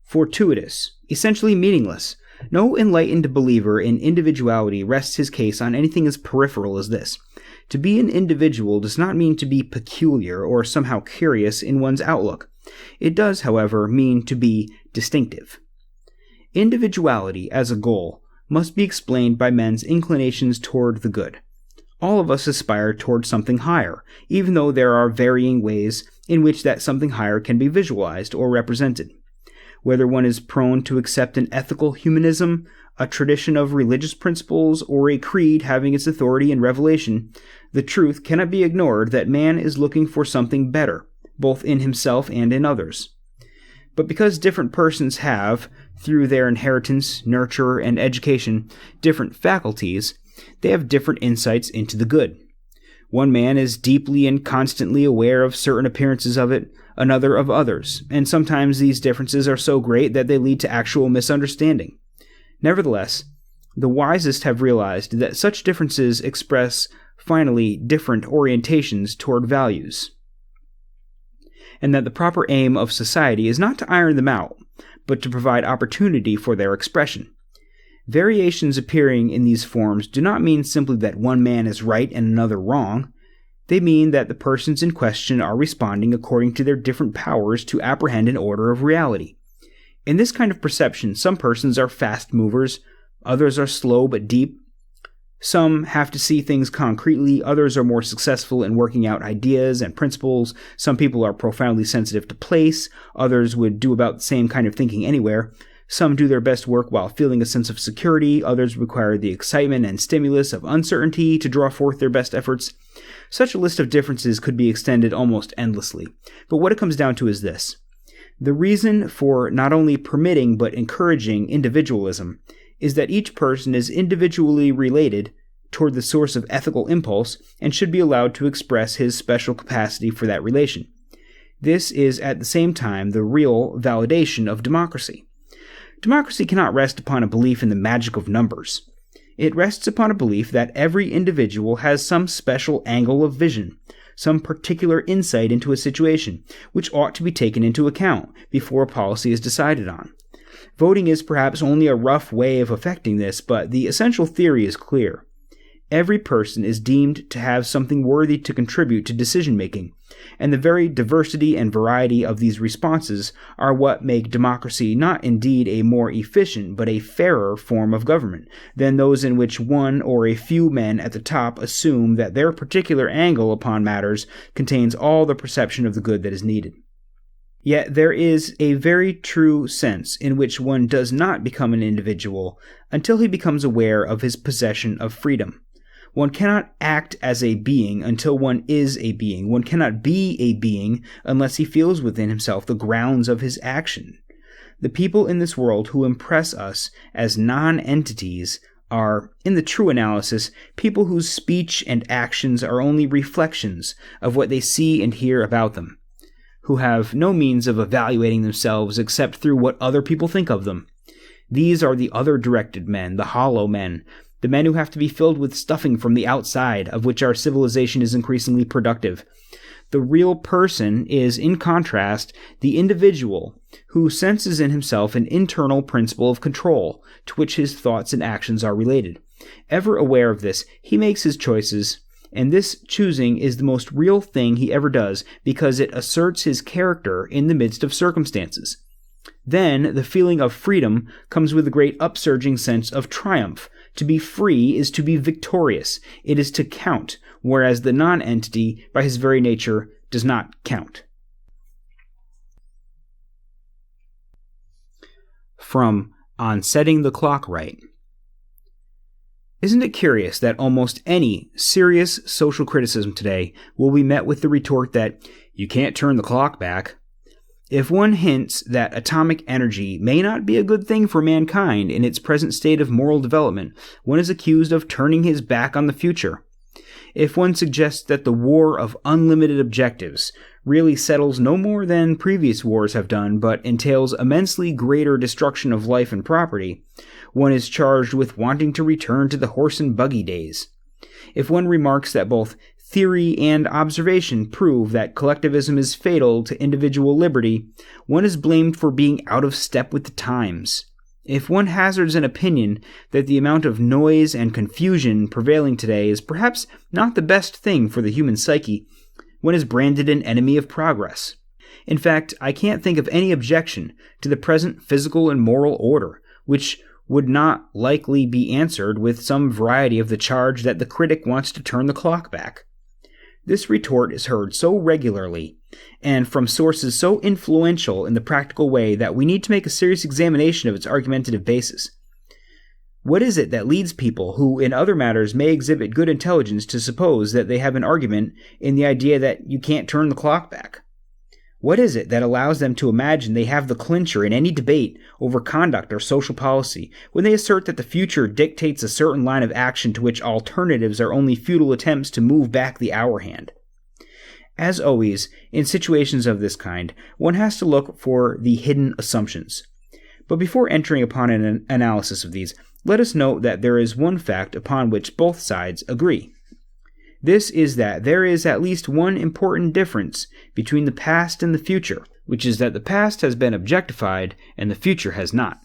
fortuitous, essentially meaningless. No enlightened believer in individuality rests his case on anything as peripheral as this. To be an individual does not mean to be peculiar or somehow curious in one's outlook. It does, however, mean to be distinctive. Individuality as a goal must be explained by men's inclinations toward the good. All of us aspire toward something higher, even though there are varying ways in which that something higher can be visualized or represented. Whether one is prone to accept an ethical humanism, a tradition of religious principles, or a creed having its authority in revelation, the truth cannot be ignored that man is looking for something better, both in himself and in others. But because different persons have, through their inheritance, nurture, and education, different faculties, they have different insights into the good. One man is deeply and constantly aware of certain appearances of it, another of others, and sometimes these differences are so great that they lead to actual misunderstanding. Nevertheless, the wisest have realized that such differences express, finally, different orientations toward values, and that the proper aim of society is not to iron them out, but to provide opportunity for their expression. Variations appearing in these forms do not mean simply that one man is right and another wrong. They mean that the persons in question are responding according to their different powers to apprehend an order of reality. In this kind of perception, some persons are fast movers, others are slow but deep. Some have to see things concretely, others are more successful in working out ideas and principles. Some people are profoundly sensitive to place, others would do about the same kind of thinking anywhere. Some do their best work while feeling a sense of security, others require the excitement and stimulus of uncertainty to draw forth their best efforts. Such a list of differences could be extended almost endlessly, but what it comes down to is this. The reason for not only permitting but encouraging individualism is that each person is individually related toward the source of ethical impulse and should be allowed to express his special capacity for that relation. This is at the same time the real validation of democracy. Democracy cannot rest upon a belief in the magic of numbers. It rests upon a belief that every individual has some special angle of vision, some particular insight into a situation, which ought to be taken into account before a policy is decided on. Voting is perhaps only a rough way of effecting this, but the essential theory is clear. Every person is deemed to have something worthy to contribute to decision-making, and the very diversity and variety of these responses are what make democracy not indeed a more efficient but a fairer form of government than those in which one or a few men at the top assume that their particular angle upon matters contains all the perception of the good that is needed. Yet there is a very true sense in which one does not become an individual until he becomes aware of his possession of freedom. One cannot act as a being until one is a being. One cannot be a being unless he feels within himself the grounds of his action. The people in this world who impress us as non-entities are, in the true analysis, people whose speech and actions are only reflections of what they see and hear about them, who have no means of evaluating themselves except through what other people think of them. These are the other-directed men, the hollow men, the men who have to be filled with stuffing from the outside, of which our civilization is increasingly productive. The real person is, in contrast, the individual who senses in himself an internal principle of control to which his thoughts and actions are related. Ever aware of this, he makes his choices, and this choosing is the most real thing he ever does because it asserts his character in the midst of circumstances. Then the feeling of freedom comes with a great upsurging sense of triumph. To be free is to be victorious. It is to count, whereas the non-entity, by his very nature, does not count. From On Setting the Clock Right. Isn't it curious that almost any serious social criticism today will be met with the retort that you can't turn the clock back? If one hints that atomic energy may not be a good thing for mankind in its present state of moral development, one is accused of turning his back on the future. If one suggests that the war of unlimited objectives really settles no more than previous wars have done, but entails immensely greater destruction of life and property, one is charged with wanting to return to the horse and buggy days. If one remarks that both theory and observation prove that collectivism is fatal to individual liberty, one is blamed for being out of step with the times. If one hazards an opinion that the amount of noise and confusion prevailing today is perhaps not the best thing for the human psyche, one is branded an enemy of progress. In fact, I can't think of any objection to the present physical and moral order, which would not likely be answered with some variety of the charge that the critic wants to turn the clock back. This retort is heard so regularly, and from sources so influential in the practical way, that we need to make a serious examination of its argumentative basis. What is it that leads people who in other matters may exhibit good intelligence to suppose that they have an argument in the idea that you can't turn the clock back? What is it that allows them to imagine they have the clincher in any debate over conduct or social policy when they assert that the future dictates a certain line of action to which alternatives are only futile attempts to move back the hour hand? As always, in situations of this kind, one has to look for the hidden assumptions. But before entering upon an analysis of these, let us note that there is one fact upon which both sides agree. This is that there is at least one important difference between the past and the future, which is that the past has been objectified and the future has not.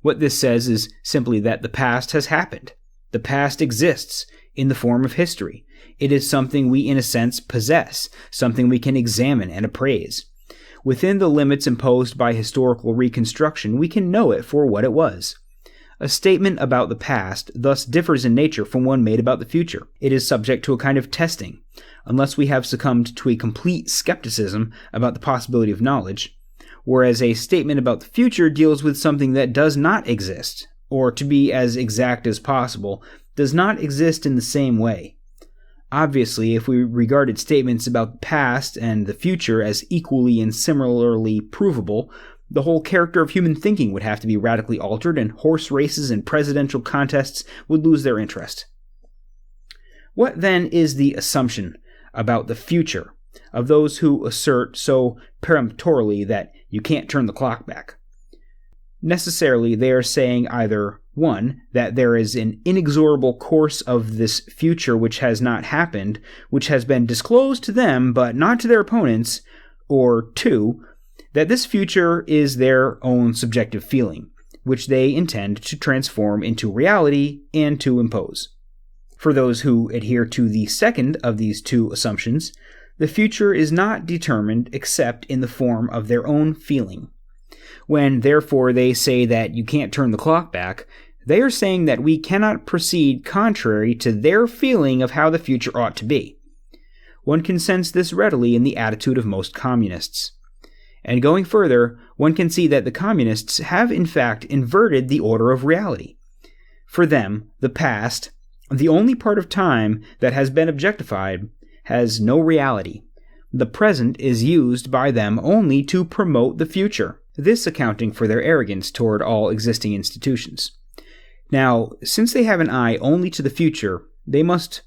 What this says is simply that the past has happened. The past exists in the form of history. It is something we, in a sense, possess, something we can examine and appraise. Within the limits imposed by historical reconstruction, we can know it for what it was. A statement about the past thus differs in nature from one made about the future. It is subject to a kind of testing, unless we have succumbed to a complete skepticism about the possibility of knowledge, whereas a statement about the future deals with something that does not exist, or, to be as exact as possible, does not exist in the same way. Obviously, if we regarded statements about the past and the future as equally and similarly provable, the whole character of human thinking would have to be radically altered, and horse races and presidential contests would lose their interest. What then is the assumption about the future of those who assert so peremptorily that you can't turn the clock back? Necessarily, they are saying either, 1, that there is an inexorable course of this future which has not happened, which has been disclosed to them but not to their opponents, or 2, that this future is their own subjective feeling, which they intend to transform into reality and to impose. For those who adhere to the second of these two assumptions, the future is not determined except in the form of their own feeling. When, therefore, they say that you can't turn the clock back, they are saying that we cannot proceed contrary to their feeling of how the future ought to be. One can sense this readily in the attitude of most communists. And going further, one can see that the communists have in fact inverted the order of reality. For them, the past, the only part of time that has been objectified, has no reality. The present is used by them only to promote the future, this accounting for their arrogance toward all existing institutions. Now, since they have an eye only to the future, they must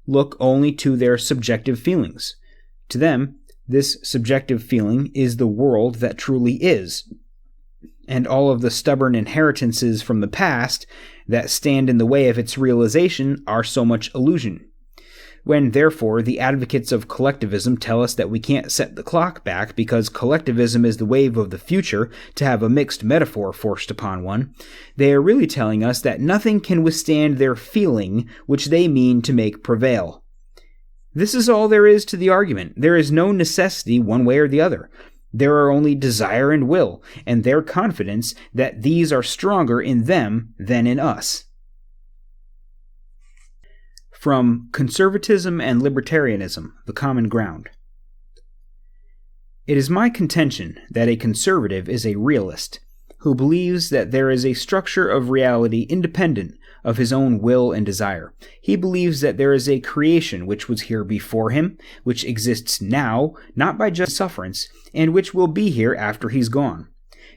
look only to their subjective feelings. To them, this subjective feeling is the world that truly is, and all of the stubborn inheritances from the past that stand in the way of its realization are so much illusion. When, therefore, the advocates of collectivism tell us that we can't set the clock back because collectivism is the wave of the future, to have a mixed metaphor forced upon one, they are really telling us that nothing can withstand their feeling which they mean to make prevail. This is all there is to the argument. There is no necessity one way or the other. There are only desire and will, and their confidence that these are stronger in them than in us. From Conservatism and Libertarianism, the Common Ground. It is my contention that a conservative is a realist, who believes that there is a structure of reality independent of his own will and desire. He believes that there is a creation which was here before him, which exists now, not by just sufferance, and which will be here after he's gone.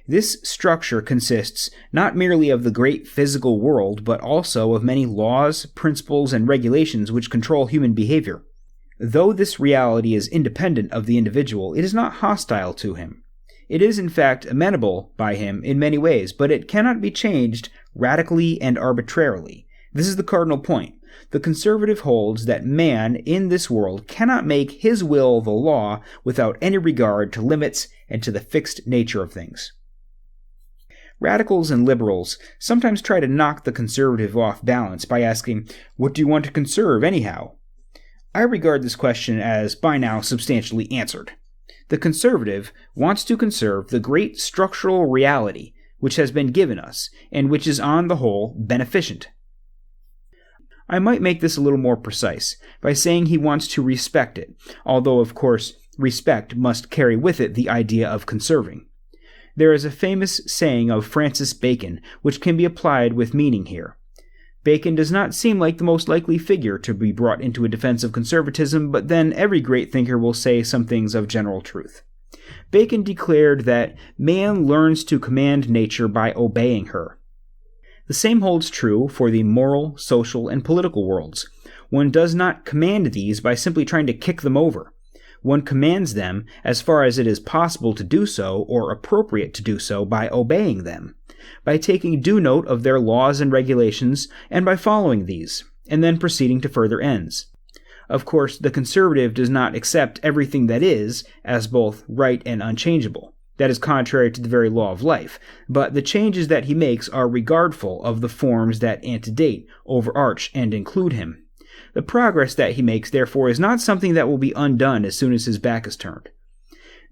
This structure consists not merely of the great physical world, but also of many laws, principles, and regulations which control human behavior. Though this reality is independent of the individual, it is not hostile to him. It is, in fact, amenable by him in many ways, but it cannot be changed radically and arbitrarily. This is the cardinal point. The conservative holds that man in this world cannot make his will the law without any regard to limits and to the fixed nature of things. Radicals and liberals sometimes try to knock the conservative off balance by asking, "What do you want to conserve, anyhow?" I regard this question as by now substantially answered. The conservative wants to conserve the great structural reality which has been given us, and which is on the whole beneficent. I might make this a little more precise by saying he wants to respect it, although of course respect must carry with it the idea of conserving. There is a famous saying of Francis Bacon which can be applied with meaning here. Bacon does not seem like the most likely figure to be brought into a defense of conservatism, but then every great thinker will say some things of general truth. Bacon declared that man learns to command nature by obeying her. The same holds true for the moral, social, and political worlds. One does not command these by simply trying to kick them over. One commands them as far as it is possible to do so or appropriate to do so by obeying them, by taking due note of their laws and regulations, and by following these, and then proceeding to further ends. Of course, the conservative does not accept everything that is as both right and unchangeable. That is contrary to the very law of life, but the changes that he makes are regardful of the forms that antedate, overarch, and include him. The progress that he makes, therefore, is not something that will be undone as soon as his back is turned.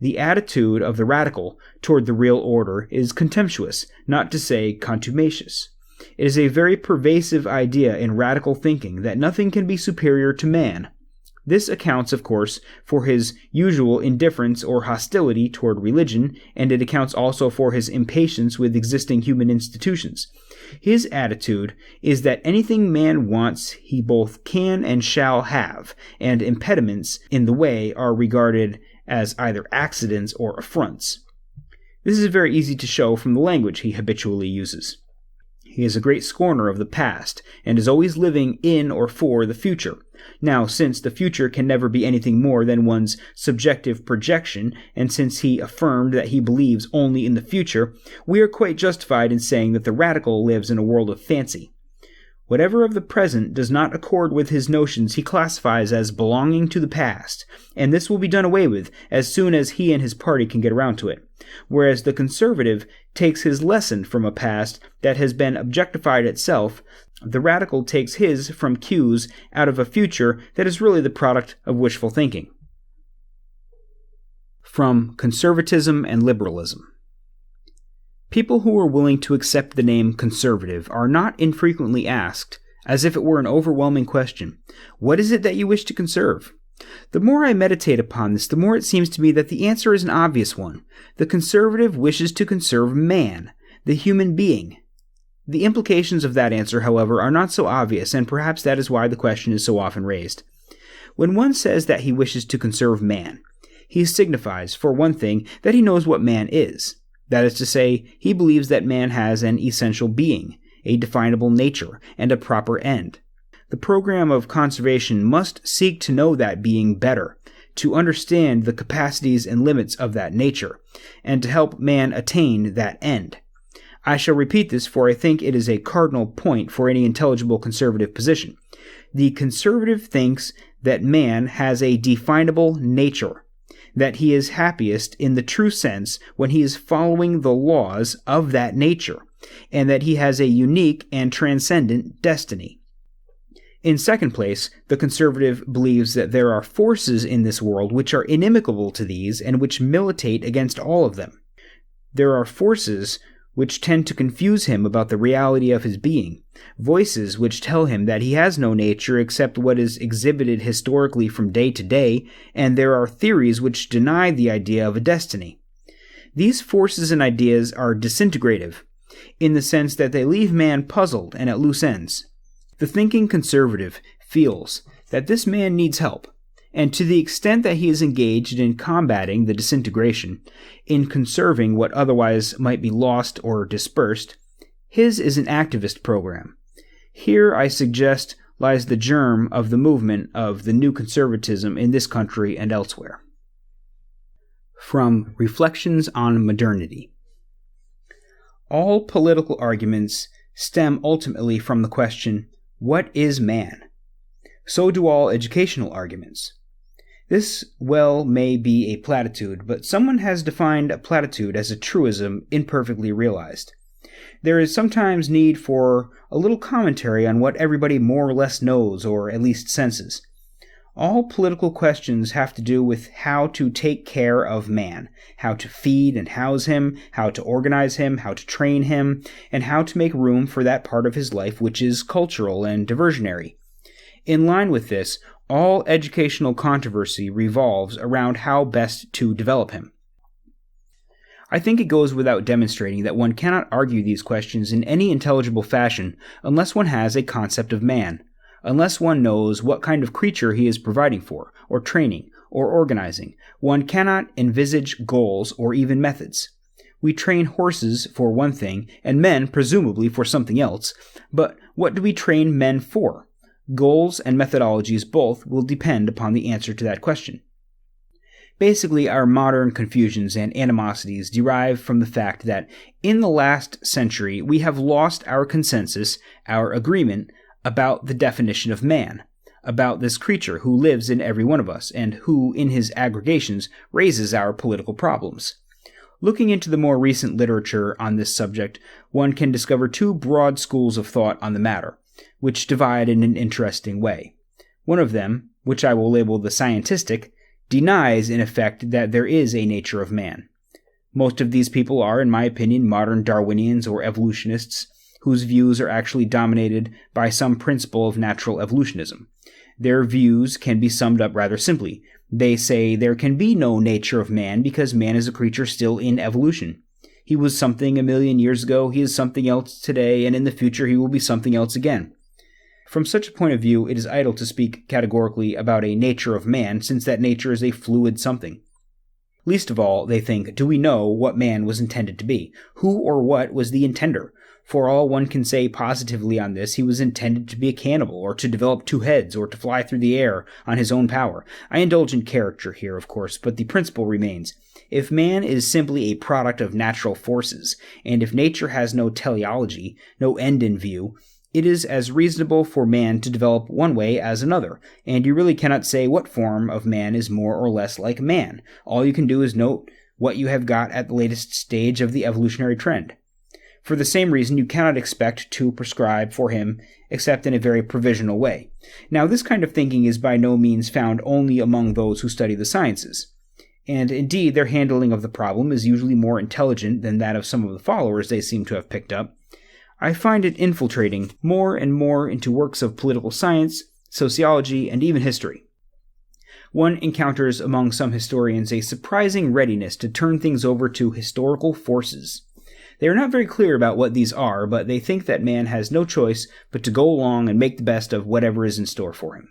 The attitude of the radical toward the real order is contemptuous, not to say contumacious. It is a very pervasive idea in radical thinking that nothing can be superior to man. This accounts, of course, for his usual indifference or hostility toward religion, and it accounts also for his impatience with existing human institutions. His attitude is that anything man wants he both can and shall have, and impediments in the way are regarded as either accidents or affronts. This is very easy to show from the language he habitually uses. He is a great scorner of the past, and is always living in or for the future. Now, since the future can never be anything more than one's subjective projection, and since he affirmed that he believes only in the future, we are quite justified in saying that the radical lives in a world of fancy. Whatever of the present does not accord with his notions he classifies as belonging to the past, and this will be done away with as soon as he and his party can get around to it, whereas the conservative takes his lesson from a past that has been objectified itself. The radical takes his from cues out of a future that is really the product of wishful thinking. From conservatism and liberalism. People who are willing to accept the name conservative are not infrequently asked, as if it were an overwhelming question, "What is it that you wish to conserve?" The more I meditate upon this, the more it seems to me that the answer is an obvious one. The conservative wishes to conserve man, the human being. The implications of that answer, however, are not so obvious, and perhaps that is why the question is so often raised. When one says that he wishes to conserve man, he signifies, for one thing, that he knows what man is. That is to say, he believes that man has an essential being, a definable nature, and a proper end. The program of conservation must seek to know that being better, to understand the capacities and limits of that nature, and to help man attain that end. I shall repeat this, for I think it is a cardinal point for any intelligible conservative position. The conservative thinks that man has a definable nature, that he is happiest in the true sense when he is following the laws of that nature, and that he has a unique and transcendent destiny. In second place, the conservative believes that there are forces in this world which are inimical to these and which militate against all of them. There are forces which tend to confuse him about the reality of his being, voices which tell him that he has no nature except what is exhibited historically from day to day, and there are theories which deny the idea of a destiny. These forces and ideas are disintegrative, in the sense that they leave man puzzled and at loose ends. The thinking conservative feels that this man needs help, and to the extent that he is engaged in combating the disintegration, in conserving what otherwise might be lost or dispersed, his is an activist program. Here, I suggest, lies the germ of the movement of the new conservatism in this country and elsewhere. From Reflections on Modernity. All political arguments stem ultimately from the question, what is man? So do all educational arguments. This may be a platitude, but someone has defined a platitude as a truism imperfectly realized. There is sometimes need for a little commentary on what everybody more or less knows, or at least senses. All political questions have to do with how to take care of man, how to feed and house him, how to organize him, how to train him, and how to make room for that part of his life which is cultural and diversionary. In line with this, all educational controversy revolves around how best to develop him. I think it goes without demonstrating that one cannot argue these questions in any intelligible fashion unless one has a concept of man, unless one knows what kind of creature he is providing for, or training, or organizing. One cannot envisage goals or even methods. We train horses for one thing, and men presumably for something else, but what do we train men for? Goals and methodologies both will depend upon the answer to that question. Basically, our modern confusions and animosities derive from the fact that in the last century we have lost our consensus, our agreement, about the definition of man, about this creature who lives in every one of us and who, in his aggregations, raises our political problems. Looking into the more recent literature on this subject, one can discover two broad schools of thought on the matter, which divide in an interesting way. One of them, which I will label the scientistic, denies in effect that there is a nature of man. Most of these people are, in my opinion, modern Darwinians or evolutionists, whose views are actually dominated by some principle of natural evolutionism. Their views can be summed up rather simply. They say there can be no nature of man because man is a creature still in evolution. He was something 1,000,000 years ago, he is something else today, and in the future he will be something else again. From such a point of view, it is idle to speak categorically about a nature of man, since that nature is a fluid something. Least of all, they think, do we know what man was intended to be? Who or what was the intender? For all one can say positively on this, he was intended to be a cannibal, or to develop 2 heads, or to fly through the air on his own power. I indulge in caricature here, of course, but the principle remains. If man is simply a product of natural forces, and if nature has no teleology, no end in view, it is as reasonable for man to develop one way as another, and you really cannot say what form of man is more or less like man. All you can do is note what you have got at the latest stage of the evolutionary trend. For the same reason, you cannot expect to prescribe for him except in a very provisional way. Now, this kind of thinking is by no means found only among those who study the sciences, and indeed their handling of the problem is usually more intelligent than that of some of the followers they seem to have picked up. I find it infiltrating more and more into works of political science, sociology, and even history. One encounters among some historians a surprising readiness to turn things over to historical forces. They are not very clear about what these are, but they think that man has no choice but to go along and make the best of whatever is in store for him.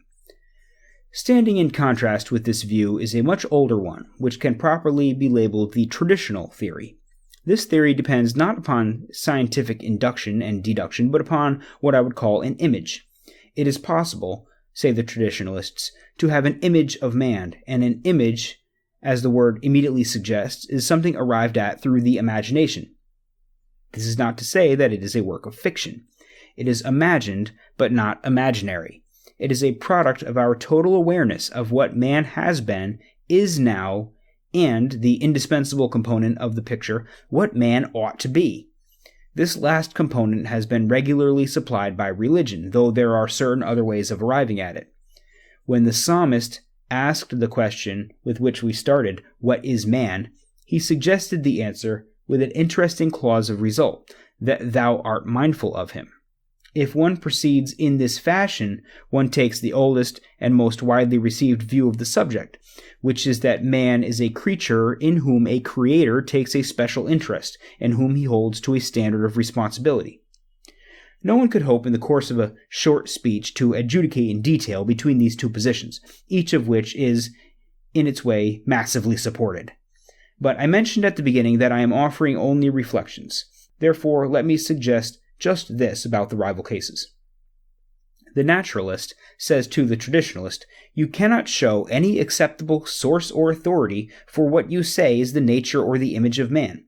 Standing in contrast with this view is a much older one, which can properly be labeled the traditional theory. This theory depends not upon scientific induction and deduction, but upon what I would call an image. It is possible, say the traditionalists, to have an image of man, and an image, as the word immediately suggests, is something arrived at through the imagination. This is not to say that it is a work of fiction. It is imagined, but not imaginary. It is a product of our total awareness of what man has been, is now, and the indispensable component of the picture, what man ought to be. This last component has been regularly supplied by religion, though there are certain other ways of arriving at it. When the psalmist asked the question with which we started, "What is man?" he suggested the answer with an interesting clause of result, that thou art mindful of him. If one proceeds in this fashion, one takes the oldest and most widely received view of the subject, which is that man is a creature in whom a creator takes a special interest, and whom he holds to a standard of responsibility. No one could hope in the course of a short speech to adjudicate in detail between these two positions, each of which is, in its way, massively supported. But I mentioned at the beginning that I am offering only reflections. Therefore, let me suggest just this about the rival cases. The naturalist says to the traditionalist, you cannot show any acceptable source or authority for what you say is the nature or the image of man.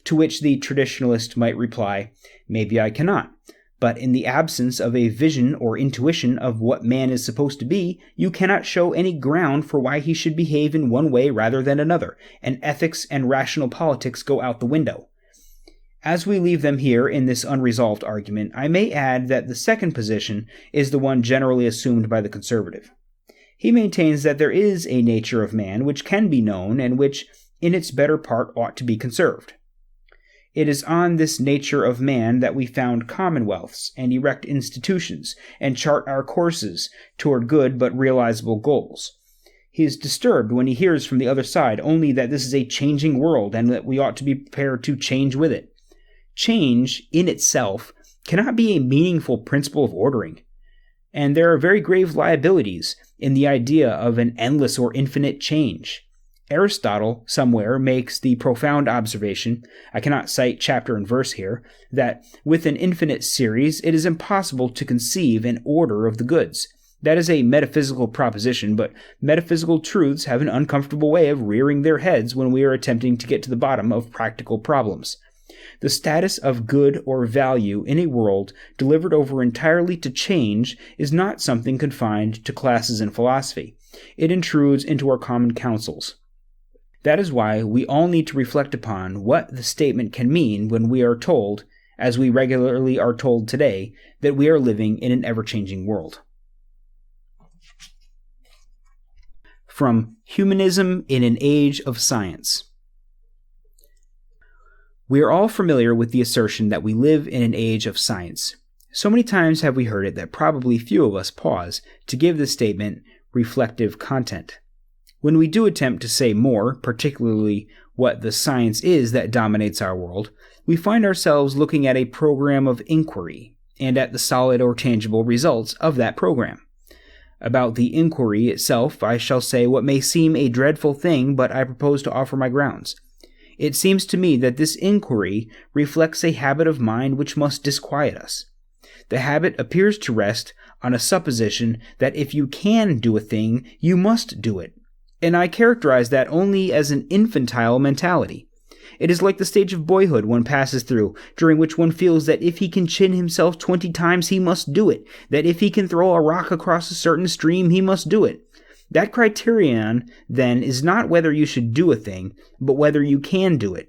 To which the traditionalist might reply, maybe I cannot, but in the absence of a vision or intuition of what man is supposed to be, you cannot show any ground for why he should behave in one way rather than another, and ethics and rational politics go out the window. As we leave them here in this unresolved argument, I may add that the second position is the one generally assumed by the conservative. He maintains that there is a nature of man which can be known and which, in its better part, ought to be conserved. It is on this nature of man that we found commonwealths and erect institutions and chart our courses toward good but realizable goals. He is disturbed when he hears from the other side only that this is a changing world and that we ought to be prepared to change with it. Change, in itself, cannot be a meaningful principle of ordering, and there are very grave liabilities in the idea of an endless or infinite change. Aristotle, somewhere, makes the profound observation, I cannot cite chapter and verse here, that with an infinite series it is impossible to conceive an order of the goods. That is a metaphysical proposition, but metaphysical truths have an uncomfortable way of rearing their heads when we are attempting to get to the bottom of practical problems. The status of good or value in a world delivered over entirely to change is not something confined to classes in philosophy. It intrudes into our common councils. That is why we all need to reflect upon what the statement can mean when we are told, as we regularly are told today, that we are living in an ever-changing world. From Humanism in an Age of Science. We are all familiar with the assertion that we live in an age of science. So many times have we heard it that probably few of us pause to give this statement reflective content. When we do attempt to say more, particularly what the science is that dominates our world, we find ourselves looking at a program of inquiry and at the solid or tangible results of that program. About the inquiry itself, I shall say what may seem a dreadful thing, but I propose to offer my grounds. It seems to me that this inquiry reflects a habit of mind which must disquiet us. The habit appears to rest on a supposition that if you can do a thing, you must do it, and I characterize that only as an infantile mentality. It is like the stage of boyhood one passes through, during which one feels that if he can chin himself 20 times, he must do it, that if he can throw a rock across a certain stream, he must do it. That criterion, then, is not whether you should do a thing, but whether you can do it.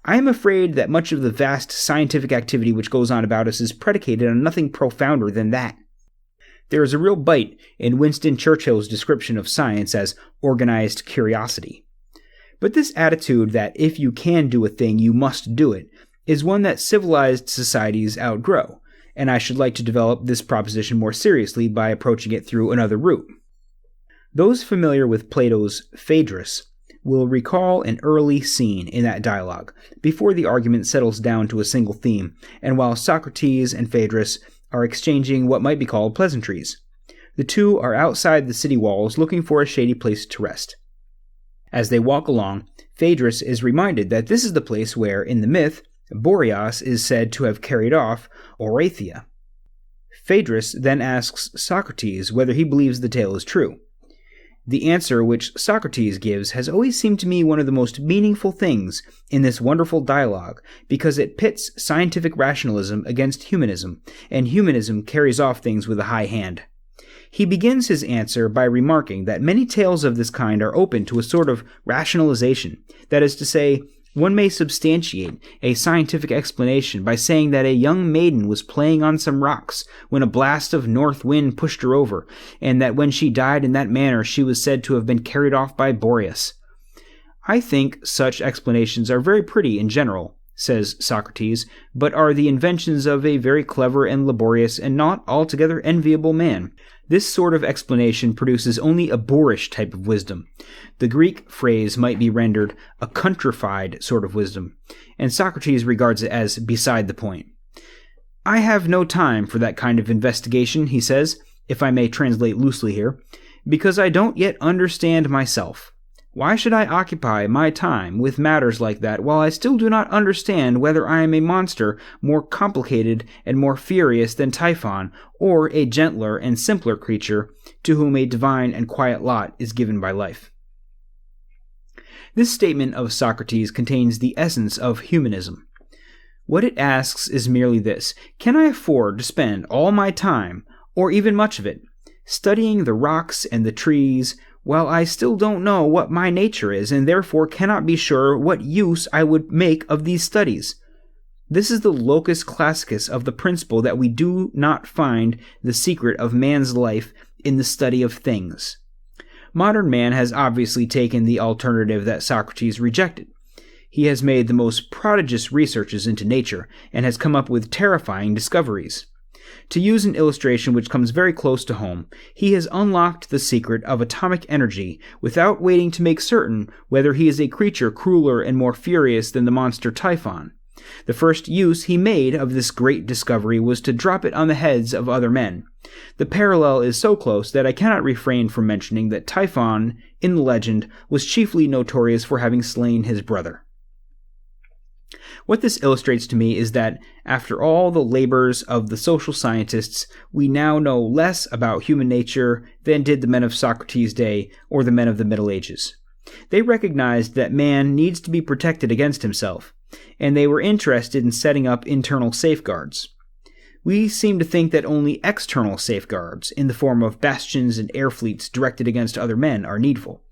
I am afraid that much of the vast scientific activity which goes on about us is predicated on nothing profounder than that. There is a real bite in Winston Churchill's description of science as organized curiosity. But this attitude that if you can do a thing, you must do it, is one that civilized societies outgrow, and I should like to develop this proposition more seriously by approaching it through another route. Those familiar with Plato's Phaedrus will recall an early scene in that dialogue, before the argument settles down to a single theme, and while Socrates and Phaedrus are exchanging what might be called pleasantries. The two are outside the city walls looking for a shady place to rest. As they walk along, Phaedrus is reminded that this is the place where, in the myth, Boreas is said to have carried off Oreithyia. Phaedrus then asks Socrates whether he believes the tale is true. The answer which Socrates gives has always seemed to me one of the most meaningful things in this wonderful dialogue, because it pits scientific rationalism against humanism, and humanism carries off things with a high hand. He begins his answer by remarking that many tales of this kind are open to a sort of rationalization, that is to say, one may substantiate a scientific explanation by saying that a young maiden was playing on some rocks when a blast of north wind pushed her over, and that when she died in that manner she was said to have been carried off by Boreas. I think such explanations are very pretty in general, says Socrates, but are the inventions of a very clever and laborious and not altogether enviable man. This sort of explanation produces only a boorish type of wisdom. The Greek phrase might be rendered a countrified sort of wisdom, and Socrates regards it as beside the point. I have no time for that kind of investigation, he says, if I may translate loosely here, because I don't yet understand myself. Why should I occupy my time with matters like that while I still do not understand whether I am a monster more complicated and more furious than Typhon, or a gentler and simpler creature to whom a divine and quiet lot is given by life? This statement of Socrates contains the essence of humanism. What it asks is merely this: can I afford to spend all my time, or even much of it, studying the rocks and the trees, while I still don't know what my nature is, and therefore cannot be sure what use I would make of these studies? This is the locus classicus of the principle that we do not find the secret of man's life in the study of things. Modern man has obviously taken the alternative that Socrates rejected. He has made the most prodigious researches into nature and has come up with terrifying discoveries. To use an illustration which comes very close to home, he has unlocked the secret of atomic energy without waiting to make certain whether he is a creature crueler and more furious than the monster Typhon. The first use he made of this great discovery was to drop it on the heads of other men. The parallel is so close that I cannot refrain from mentioning that Typhon, in the legend, was chiefly notorious for having slain his brother. What this illustrates to me is that, after all the labors of the social scientists, we now know less about human nature than did the men of Socrates' day or the men of the Middle Ages. They recognized that man needs to be protected against himself, and they were interested in setting up internal safeguards. We seem to think that only external safeguards, in the form of bastions and air fleets directed against other men, are needful.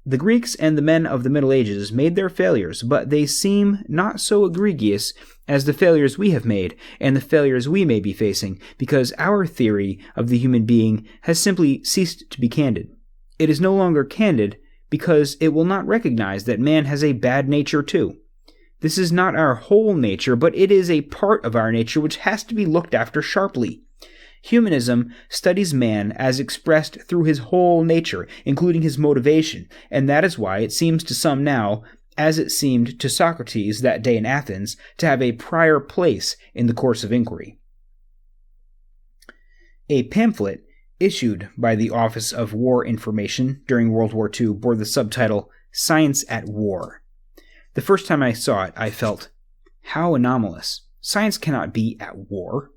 The Greeks and the men of the Middle Ages made their failures, but they seem not so egregious as the failures we have made and the failures we may be facing, because our theory of the human being has simply ceased to be candid. It is no longer candid because it will not recognize that man has a bad nature too. This is not our whole nature, but it is a part of our nature which has to be looked after sharply. Humanism studies man as expressed through his whole nature, including his motivation, and that is why it seems to some now, as it seemed to Socrates that day in Athens, to have a prior place in the course of inquiry. A pamphlet issued by the Office of War Information during World War II bore the subtitle, "Science at War." The first time I saw it, I felt, how anomalous. Science cannot be at war.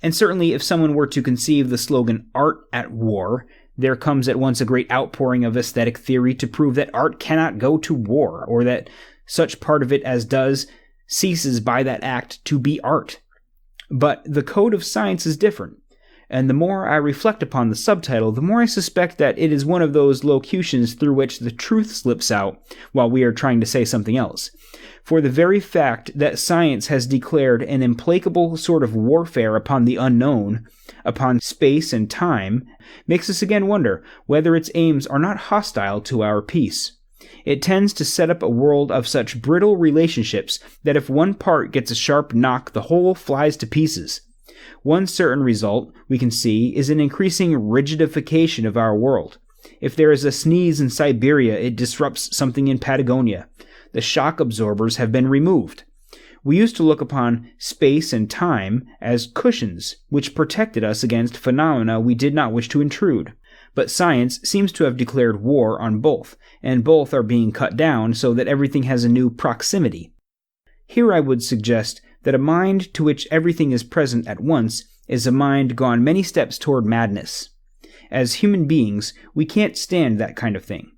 And certainly if someone were to conceive the slogan "art at war," there comes at once a great outpouring of aesthetic theory to prove that art cannot go to war, or that such part of it as does ceases by that act to be art. But the code of science is different, and the more I reflect upon the subtitle, the more I suspect that it is one of those locutions through which the truth slips out while we are trying to say something else. For the very fact that science has declared an implacable sort of warfare upon the unknown, upon space and time, makes us again wonder whether its aims are not hostile to our peace. It tends to set up a world of such brittle relationships that if one part gets a sharp knock, the whole flies to pieces. One certain result we can see is an increasing rigidification of our world. If there is a sneeze in Siberia, it disrupts something in Patagonia. The shock absorbers have been removed. We used to look upon space and time as cushions which protected us against phenomena we did not wish to intrude. But science seems to have declared war on both, and both are being cut down so that everything has a new proximity. Here I would suggest that a mind to which everything is present at once is a mind gone many steps toward madness. As human beings, we can't stand that kind of thing.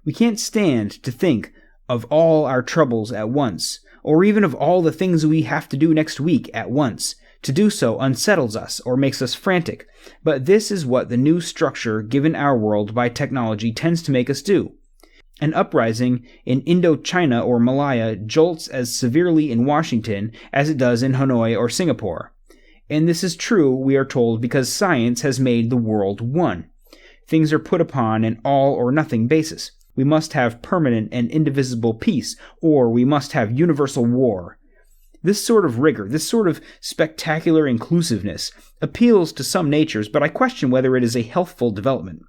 We can't stand to think of all our troubles at once, or even of all the things we have to do next week at once. To do so unsettles us or makes us frantic, but this is what the new structure given our world by technology tends to make us do. An uprising in Indochina or Malaya jolts as severely in Washington as it does in Hanoi or Singapore. And this is true, we are told, because science has made the world one. Things are put upon an all-or-nothing basis. We must have permanent and indivisible peace, or we must have universal war. This sort of rigor, this sort of spectacular inclusiveness, appeals to some natures, but I question whether it is a healthful development.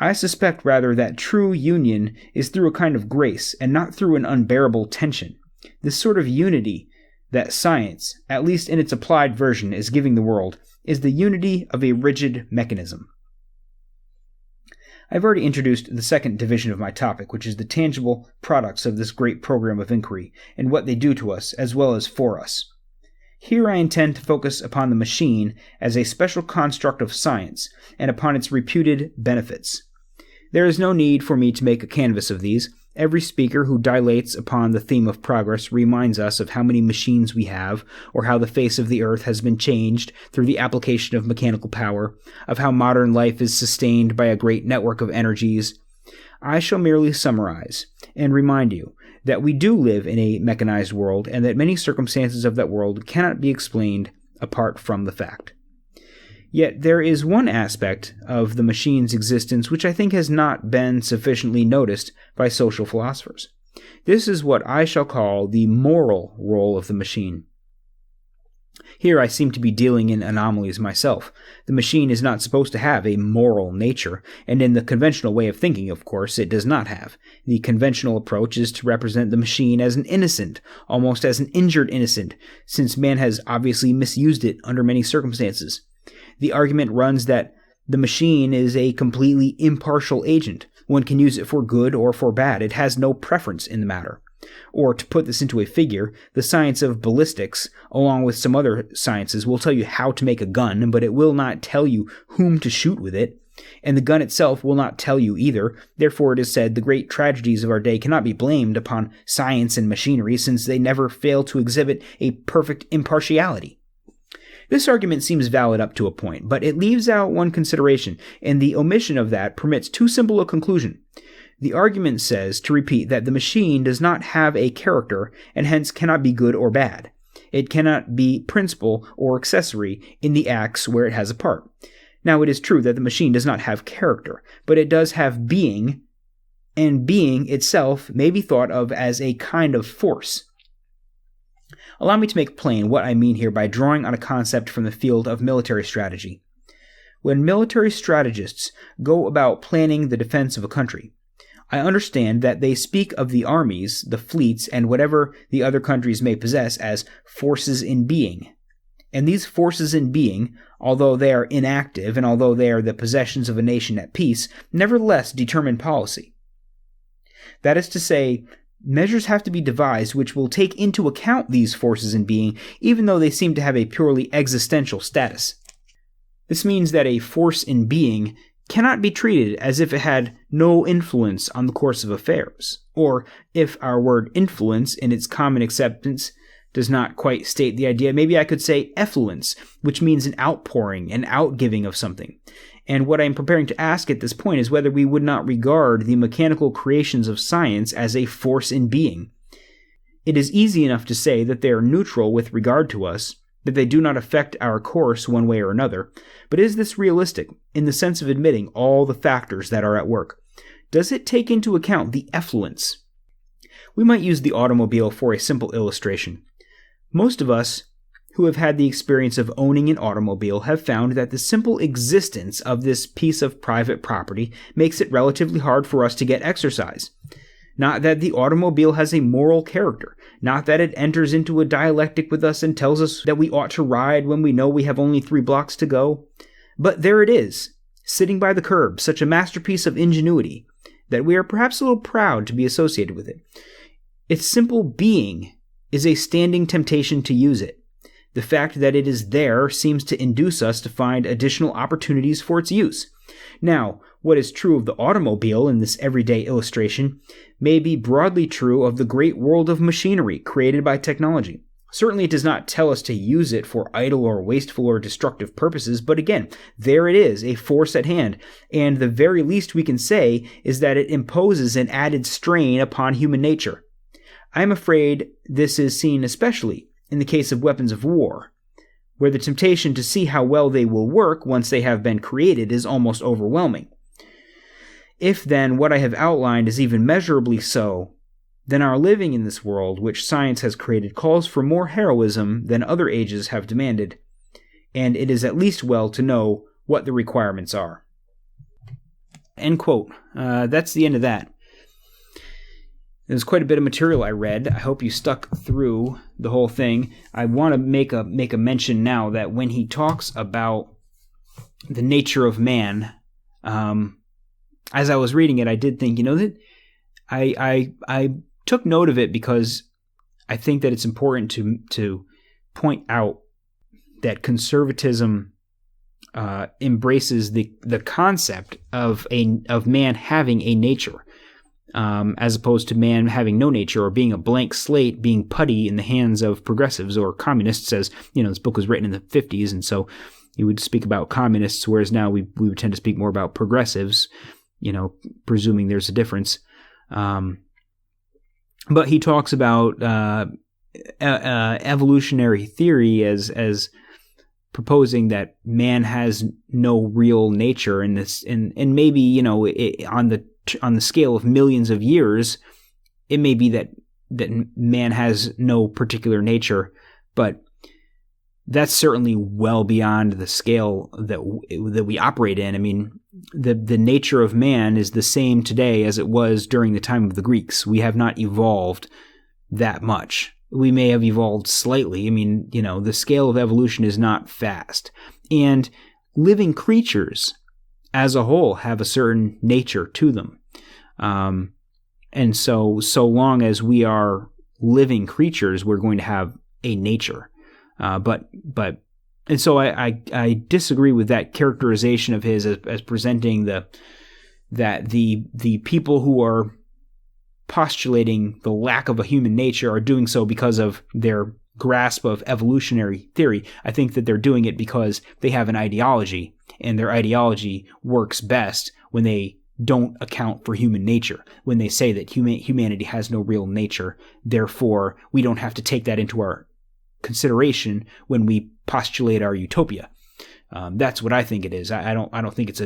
I suspect rather that true union is through a kind of grace, and not through an unbearable tension. This sort of unity that science, at least in its applied version, is giving the world, is the unity of a rigid mechanism. I've already introduced the second division of my topic, which is the tangible products of this great program of inquiry, and what they do to us as well as for us. Here I intend to focus upon the machine as a special construct of science, and upon its reputed benefits. There is no need for me to make a canvass of these. Every speaker who dilates upon the theme of progress reminds us of how many machines we have, or how the face of the earth has been changed through the application of mechanical power, of how modern life is sustained by a great network of energies. I shall merely summarize, and remind you that we do live in a mechanized world and that many circumstances of that world cannot be explained apart from the fact. Yet there is one aspect of the machine's existence which I think has not been sufficiently noticed by social philosophers. This is what I shall call the moral role of the machine. Here I seem to be dealing in anomalies myself. The machine is not supposed to have a moral nature, and in the conventional way of thinking, of course, it does not have. The conventional approach is to represent the machine as an innocent, almost as an injured innocent, since man has obviously misused it under many circumstances. The argument runs that the machine is a completely impartial agent. One can use it for good or for bad. It has no preference in the matter. Or, to put this into a figure, the science of ballistics, along with some other sciences, will tell you how to make a gun, but it will not tell you whom to shoot with it, and the gun itself will not tell you either. Therefore, it is said the great tragedies of our day cannot be blamed upon science and machinery, since they never fail to exhibit a perfect impartiality. This argument seems valid up to a point, but it leaves out one consideration, and the omission of that permits too simple a conclusion. The argument says, to repeat, that the machine does not have a character, and hence cannot be good or bad. It cannot be principal or accessory in the acts where it has a part. Now, it is true that the machine does not have character, but it does have being, and being itself may be thought of as a kind of force. Allow me to make plain what I mean here by drawing on a concept from the field of military strategy. When military strategists go about planning the defense of a country, I understand that they speak of the armies, the fleets, and whatever the other countries may possess as forces in being. And these forces in being, although they are inactive and although they are the possessions of a nation at peace, nevertheless determine policy. That is to say, measures have to be devised which will take into account these forces in being, even though they seem to have a purely existential status. This means that a force in being cannot be treated as if it had no influence on the course of affairs, or if our word influence in its common acceptance does not quite state the idea, maybe I could say effluence, which means an outpouring, an outgiving of something. And what I am preparing to ask at this point is whether we would not regard the mechanical creations of science as a force in being. It is easy enough to say that they are neutral with regard to us, that they do not affect our course one way or another, but is this realistic in the sense of admitting all the factors that are at work? Does it take into account the effluence? We might use the automobile for a simple illustration. Most of us who have had the experience of owning an automobile have found that the simple existence of this piece of private property makes it relatively hard for us to get exercise. Not that the automobile has a moral character, not that it enters into a dialectic with us and tells us that we ought to ride when we know we have only 3 blocks to go. But there it is, sitting by the curb, such a masterpiece of ingenuity, that we are perhaps a little proud to be associated with it. Its simple being is a standing temptation to use it. The fact that it is there seems to induce us to find additional opportunities for its use. Now, what is true of the automobile in this everyday illustration may be broadly true of the great world of machinery created by technology. Certainly it does not tell us to use it for idle or wasteful or destructive purposes, but again, there it is, a force at hand, and the very least we can say is that it imposes an added strain upon human nature. I am afraid this is seen especially in the case of weapons of war, where the temptation to see how well they will work once they have been created is almost overwhelming. If then what I have outlined is even measurably so, then our living in this world which science has created calls for more heroism than other ages have demanded, and it is at least well to know what the requirements are. End quote. That's the end of that. There's quite a bit of material I read. I hope you stuck through the whole thing. I want to make a mention now that when he talks about the nature of man, as I was reading it, I did think, that I took note of it because I think that it's important to point out that conservatism embraces the concept of man having a nature. As opposed to man having no nature or being a blank slate, being putty in the hands of progressives or communists, as, this book was written in the 50s, and so you would speak about communists, whereas now we would tend to speak more about progressives, presuming there's a difference. But he talks about evolutionary theory as proposing that man has no real nature in this, and maybe on the scale of millions of years, it may be that man has no particular nature, but that's certainly well beyond the scale that we operate in. I mean, the nature of man is the same today as it was during the time of the Greeks. We have not evolved that much. We may have evolved slightly. I mean, the scale of evolution is not fast. And living creatures as a whole have a certain nature to them. And so long as we are living creatures, we're going to have a nature. And so I disagree with that characterization of his as presenting that the people who are postulating the lack of a human nature are doing so because of their grasp of evolutionary theory. I think that they're doing it because they have an ideology, and their ideology works best when they don't account for human nature, when they say that humanity has no real nature, therefore we don't have to take that into our consideration when we postulate our utopia. That's what I think it is. I don't think it's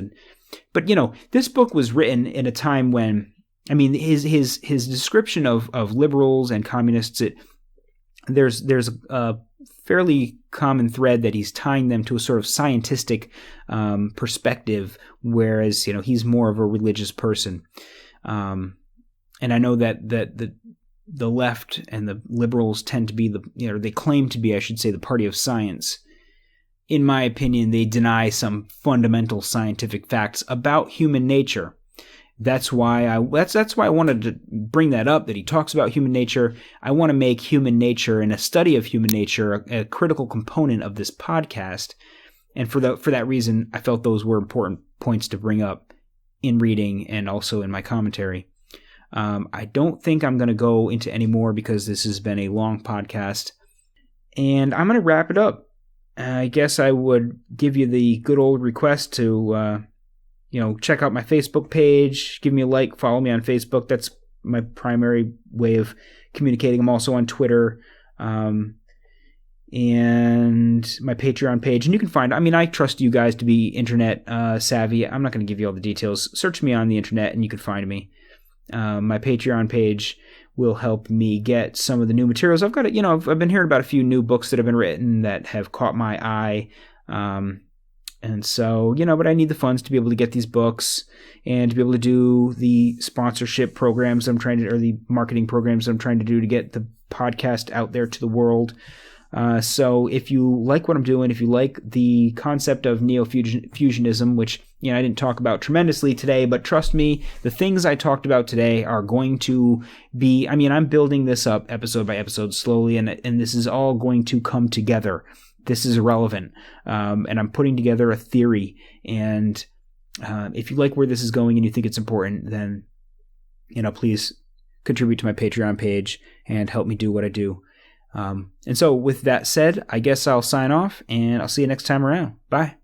but this book was written in a time when, I mean, his description of liberals and communists, there's a fairly common thread that he's tying them to a sort of scientific perspective, whereas he's more of a religious person. And I know that the left and the liberals tend to be they claim to be, I should say, the party of science. In my opinion, they deny some fundamental scientific facts about human nature. That's why I wanted to bring that up, that he talks about human nature. I want to make human nature and a study of human nature a critical component of this podcast. And for that reason, I felt those were important points to bring up in reading and also in my commentary. I don't think I'm going to go into any more because this has been a long podcast. And I'm going to wrap it up. I guess I would give you the good old request to check out my Facebook page, give me a like, follow me on Facebook. That's my primary way of communicating. I'm also on Twitter, and my Patreon page. And you can find, I trust you guys to be internet savvy. I'm not going to give you all the details. Search me on the internet and you can find me. My Patreon page will help me get some of the new materials. I've got I've been hearing about a few new books that have been written that have caught my eye. And so, but I need the funds to be able to get these books and to be able to do the sponsorship programs or the marketing programs I'm trying to do to get the podcast out there to the world. So if you like what I'm doing, if you like the concept of neo-fusionism, which, I didn't talk about tremendously today, but trust me, the things I talked about today are going to be, I'm building this up episode by episode slowly, and this is all going to come together. This is irrelevant. And I'm putting together a theory. And if you like where this is going and you think it's important, then, please contribute to my Patreon page and help me do what I do. And so with that said, I guess I'll sign off and I'll see you next time around. Bye.